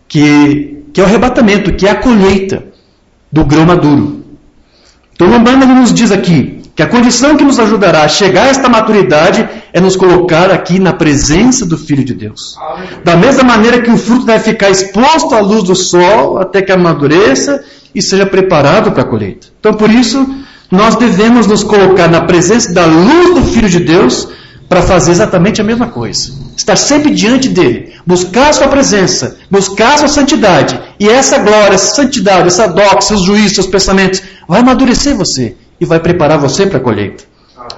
S1: Que é o arrebatamento, que é a colheita do grão maduro. Então, lembrando, ele nos diz aqui que a condição que nos ajudará a chegar a esta maturidade é nos colocar aqui na presença do Filho de Deus. Da mesma maneira que o fruto deve ficar exposto à luz do sol até que amadureça e seja preparado para a colheita. Então, por isso, nós devemos nos colocar na presença da luz do Filho de Deus para fazer exatamente a mesma coisa. Estar sempre diante dele, buscar a sua presença, buscar a sua santidade. E essa glória, essa santidade, essa doxa, seus juízos, seus pensamentos, vai amadurecer você e vai preparar você para a colheita.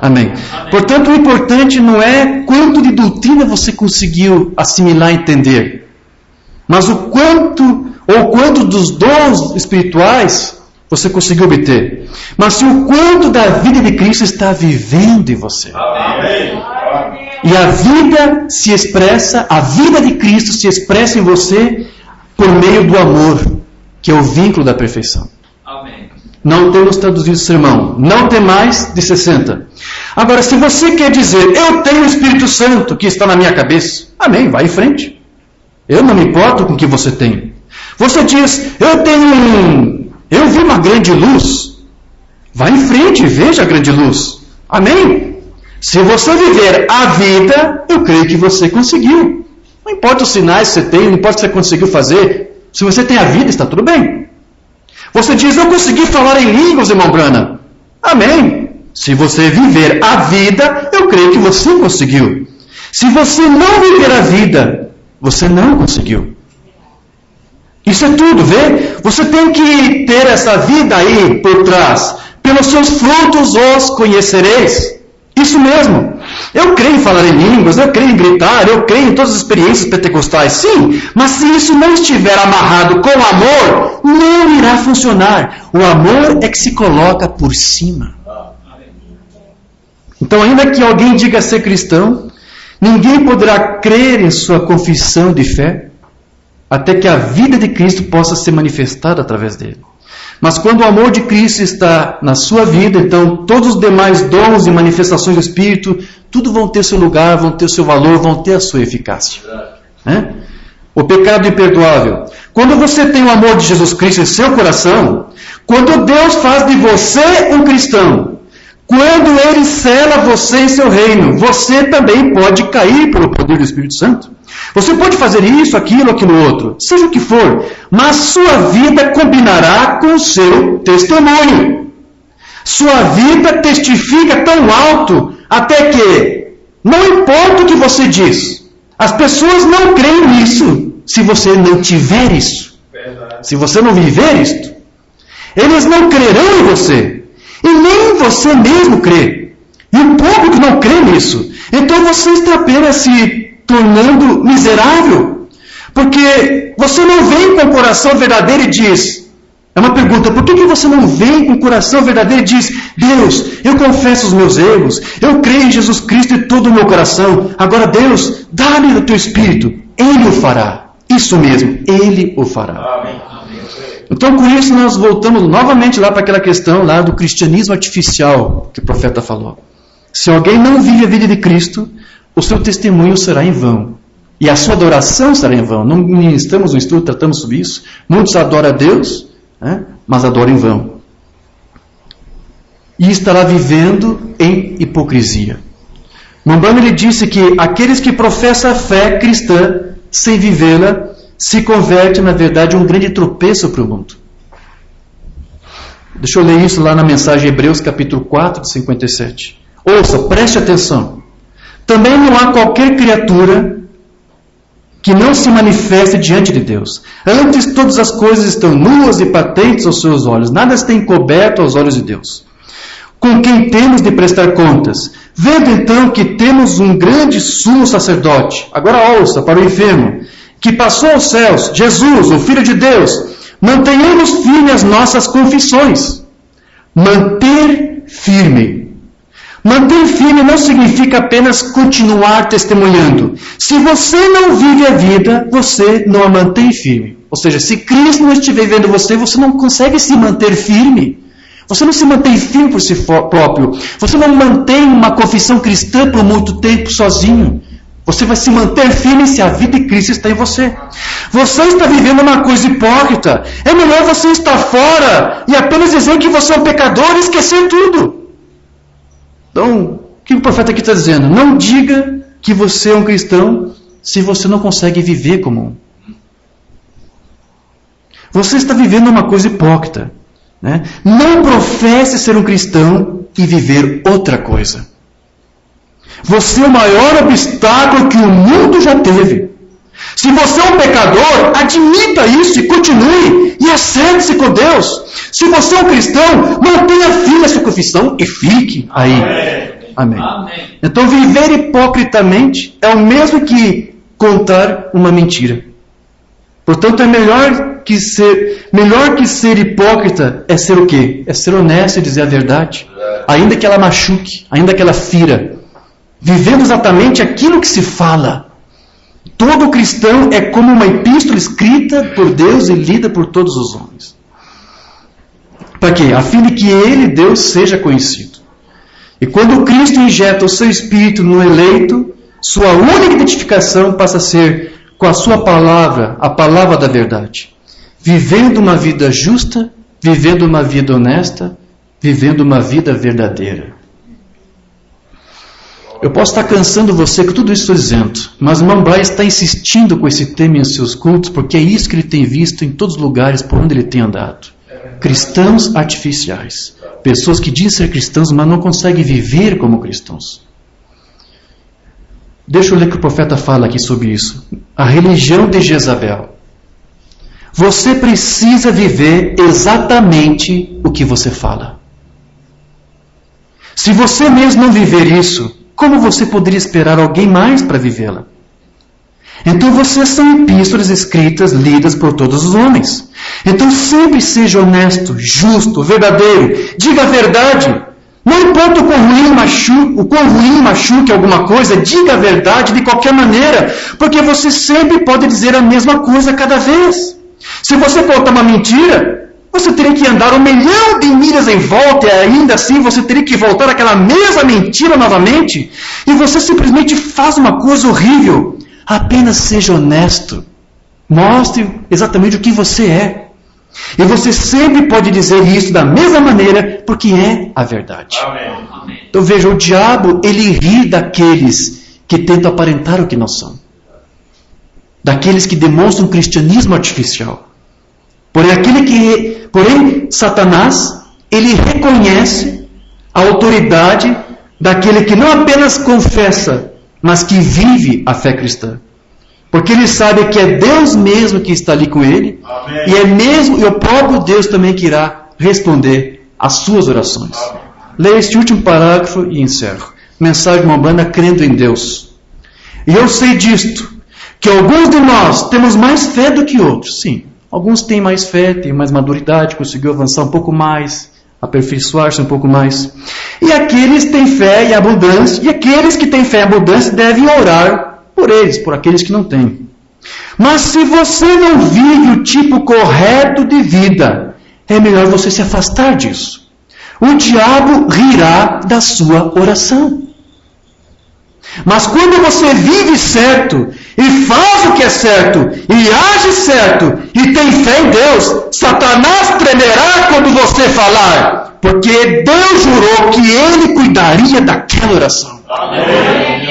S1: Amém. Portanto, o importante não é quanto de doutrina você conseguiu assimilar e entender, mas o quanto dos dons espirituais você conseguiu obter. Mas se o quanto da vida de Cristo está vivendo em você.
S3: Amém.
S1: E a vida se expressa, a vida de Cristo se expressa em você por meio do amor, que é o vínculo da perfeição.
S3: Amém.
S1: Não temos traduzido o sermão. Não tem mais de 60. Agora, se você quer dizer, eu tenho o Espírito Santo que está na minha cabeça, amém, vai em frente. Eu não me importo com o que você tem. Você diz, eu vi uma grande luz. Vai em frente, veja a grande luz. Amém. Se você viver a vida, eu creio que você conseguiu. Não importa os sinais que você tem, não importa o que você conseguiu fazer. Se você tem a vida, está tudo bem. Você diz, eu consegui falar em línguas, irmão Branham. Amém. Se você viver a vida, eu creio que você conseguiu. Se você não viver a vida, você não conseguiu. Isso é tudo, vê? Você tem que ter essa vida aí por trás. Pelos seus frutos os conhecereis. Isso mesmo. Eu creio em falar em línguas, eu creio em gritar, eu creio em todas as experiências pentecostais, sim. Mas se isso não estiver amarrado com amor, não irá funcionar. O amor é que se coloca por cima. Então, ainda que alguém diga ser cristão, ninguém poderá crer em sua confissão de fé, até que a vida de Cristo possa ser manifestada através dele. Mas quando o amor de Cristo está na sua vida, então todos os demais dons e manifestações do Espírito, tudo vão ter seu lugar, vão ter seu valor, vão ter a sua eficácia. O pecado imperdoável. Quando você tem o amor de Jesus Cristo em seu coração, quando Deus faz de você um cristão, quando Ele sela você em seu reino, você também pode cair pelo poder do Espírito Santo. Você pode fazer isso, aquilo outro, seja o que for, mas sua vida combinará com o seu testemunho. Sua vida testifica tão alto, até que, não importa o que você diz, as pessoas não creem nisso, se você não tiver isso. Se você não viver isto, eles não crerão em você. E nem você mesmo crê. E o público não crê nisso. Então você está apenas se tornando miserável. Porque você não vem com o coração verdadeiro e diz... É uma pergunta, por que você não vem com o coração verdadeiro e diz... Deus, eu confesso os meus erros. Eu creio em Jesus Cristo de todo o meu coração. Agora Deus, dá-me o teu Espírito. Ele o fará. Isso mesmo, Ele o fará. Amém. Então, com isso, nós voltamos novamente lá para aquela questão lá do cristianismo artificial que o profeta falou. Se alguém não vive a vida de Cristo, o seu testemunho será em vão. E a sua adoração será em vão. Não ministramos um estudo, tratamos sobre isso. Muitos adoram a Deus, mas adoram em vão. E estará vivendo em hipocrisia. Mambano ele disse que aqueles que professam a fé cristã, sem vivê-la, se converte, na verdade, em um grande tropeço para o mundo. Deixa eu ler isso lá na mensagem Hebreus, capítulo 4, de 57. Ouça, preste atenção. Também não há qualquer criatura que não se manifeste diante de Deus. Antes, todas as coisas estão nuas e patentes aos seus olhos. Nada está encoberto aos olhos de Deus. Com quem temos de prestar contas. Vendo então que temos um grande sumo sacerdote. Agora ouça, para o enfermo. Que passou aos céus, Jesus, o Filho de Deus, mantenhamos firme as nossas confissões. Manter firme. Manter firme não significa apenas continuar testemunhando. Se você não vive a vida, você não a mantém firme. Ou seja, se Cristo não estiver vivendo você, você não consegue se manter firme. Você não se mantém firme por si próprio. Você não mantém uma confissão cristã por muito tempo sozinho. Você vai se manter firme se a vida de Cristo está em você. Você está vivendo uma coisa hipócrita. É melhor você estar fora e apenas dizer que você é um pecador e esquecer tudo. Então, o que o profeta aqui está dizendo? Não diga que você é um cristão se você não consegue viver como um. Você está vivendo uma coisa hipócrita. Não professe ser um cristão e viver outra coisa. Você é o maior obstáculo que o mundo já teve. Se você é um pecador, admita isso e continue. E acerte-se com Deus. Se você é um cristão, mantenha firme a sua confissão e fique aí. Amém. Amém. Então, viver hipocritamente é o mesmo que contar uma mentira. Portanto, é melhor que ser hipócrita é ser o quê? É ser honesto e dizer a verdade. Ainda que ela machuque, ainda que ela fira. Vivendo exatamente aquilo que se fala. Todo cristão é como uma epístola escrita por Deus e lida por todos os homens. Para quê? A fim de que Ele, Deus, seja conhecido. E quando Cristo injeta o seu Espírito no eleito, sua única identificação passa a ser com a sua palavra, a palavra da verdade. Vivendo uma vida justa, vivendo uma vida honesta, vivendo uma vida verdadeira. Eu posso estar cansando você com tudo isso que estou dizendo, mas o irmão Brian está insistindo com esse tema em seus cultos, porque é isso que ele tem visto em todos os lugares por onde ele tem andado. Cristãos artificiais. Pessoas que dizem ser cristãos, mas não conseguem viver como cristãos. Deixa eu ler o que o profeta fala aqui sobre isso. A religião de Jezabel. Você precisa viver exatamente o que você fala. Se você mesmo não viver isso, como você poderia esperar alguém mais para vivê-la? Então vocês são epístolas escritas, lidas por todos os homens. Então sempre seja honesto, justo, verdadeiro. Diga a verdade. Não importa o quão ruim machuque alguma coisa, diga a verdade de qualquer maneira. Porque você sempre pode dizer a mesma coisa cada vez. Se você contar uma mentira, você teria que andar 1 milhão de milhas em volta e ainda assim você teria que voltar àquela mesma mentira novamente. E você simplesmente faz uma coisa horrível. Apenas seja honesto. Mostre exatamente o que você é. E você sempre pode dizer isso da mesma maneira, porque é a verdade.
S3: Amém.
S1: Então veja, o diabo, ele ri daqueles que tentam aparentar o que não são. Daqueles que demonstram um cristianismo artificial. Porém, Satanás, ele reconhece a autoridade daquele que não apenas confessa, mas que vive a fé cristã. Porque ele sabe que é Deus mesmo que está ali com ele. Amém. E o próprio Deus também que irá responder às suas orações. Amém. Leia este último parágrafo e encerro. Mensagem de uma banda crendo em Deus. E eu sei disto, que alguns de nós temos mais fé do que outros. Sim, alguns têm mais fé, têm mais maturidade, conseguiu avançar um pouco mais, aperfeiçoar-se um pouco mais. E aqueles têm fé e abundância, e aqueles que têm fé e abundância devem orar por eles, por aqueles que não têm. Mas se você não vive o tipo correto de vida, é melhor você se afastar disso. O diabo rirá da sua oração. Mas quando você vive certo, e faz o que é certo, e age certo, e tem fé em Deus, Satanás tremerá quando você falar, porque Deus jurou que Ele cuidaria daquela oração.
S3: Amém.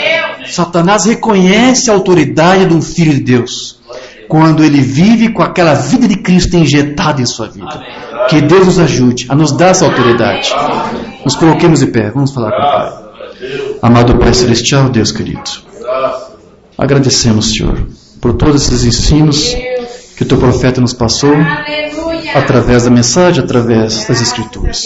S1: Satanás reconhece a autoridade de um filho de Deus quando ele vive com aquela vida de Cristo injetada em sua vida. Que Deus nos ajude a nos dar essa autoridade. Nos coloquemos de pé, vamos falar com o Pai. Amado Pai Celestial, Deus querido, agradecemos, Senhor, por todos esses ensinos que o Teu profeta nos passou, através da mensagem, através das Escrituras.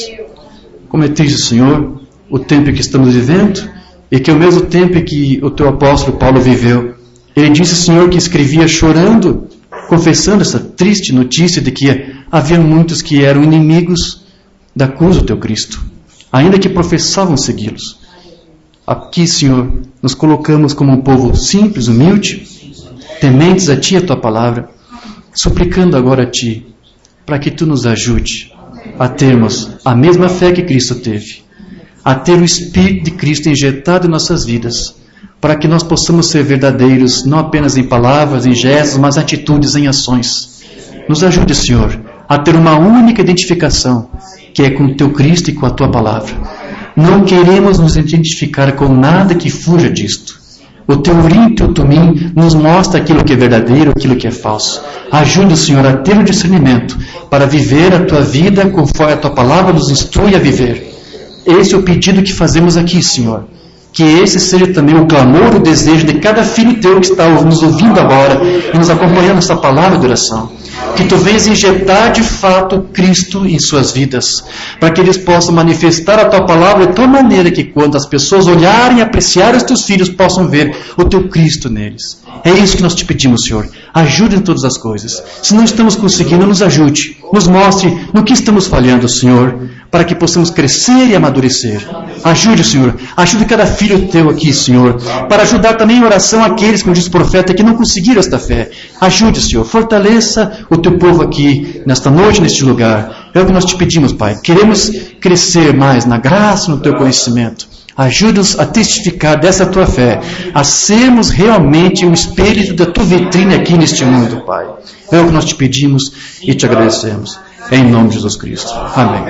S1: Como é triste, Senhor, o tempo em que estamos vivendo, e que ao mesmo tempo que o Teu apóstolo Paulo viveu, ele disse, Senhor, que escrevia chorando, confessando essa triste notícia de que havia muitos que eram inimigos da cruz do Teu Cristo, ainda que professavam segui-los. Aqui, Senhor, nos colocamos como um povo simples, humilde, tementes a Ti e a Tua palavra, suplicando agora a Ti, para que Tu nos ajude a termos a mesma fé que Cristo teve, a ter o Espírito de Cristo injetado em nossas vidas, para que nós possamos ser verdadeiros, não apenas em palavras, em gestos, mas atitudes, em ações. Nos ajude, Senhor, a ter uma única identificação, que é com o Teu Cristo e com a Tua palavra. Não queremos nos identificar com nada que fuja disto. O Teu urim e o Teu tumim nos mostra aquilo que é verdadeiro, aquilo que é falso. Ajuda, Senhor, a ter o discernimento para viver a Tua vida conforme a Tua palavra nos instrui a viver. Esse é o pedido que fazemos aqui, Senhor. Que esse seja também o clamor, o desejo de cada filho Teu que está nos ouvindo agora e nos acompanhando nessa palavra de oração. Que Tu venhas injetar de fato Cristo em suas vidas, para que eles possam manifestar a Tua palavra de tal maneira que quando as pessoas olharem e apreciarem os Teus filhos, possam ver o Teu Cristo neles. É isso que nós Te pedimos, Senhor. Ajude em todas as coisas. Se não estamos conseguindo, nos ajude. Nos mostre no que estamos falhando, Senhor, para que possamos crescer e amadurecer. Ajude, Senhor. Ajude cada filho Teu aqui, Senhor, para ajudar também em oração aqueles, como diz o profeta, que não conseguiram esta fé. Ajude, Senhor. Fortaleça o Teu povo aqui, nesta noite, neste lugar. É o que nós Te pedimos, Pai. Queremos crescer mais na graça, no Teu conhecimento. Ajuda-nos a testificar dessa Tua fé, a sermos realmente o espírito da Tua vitrine aqui neste mundo, Pai. É o que nós Te pedimos e Te agradecemos. Em nome de Jesus Cristo. Amém.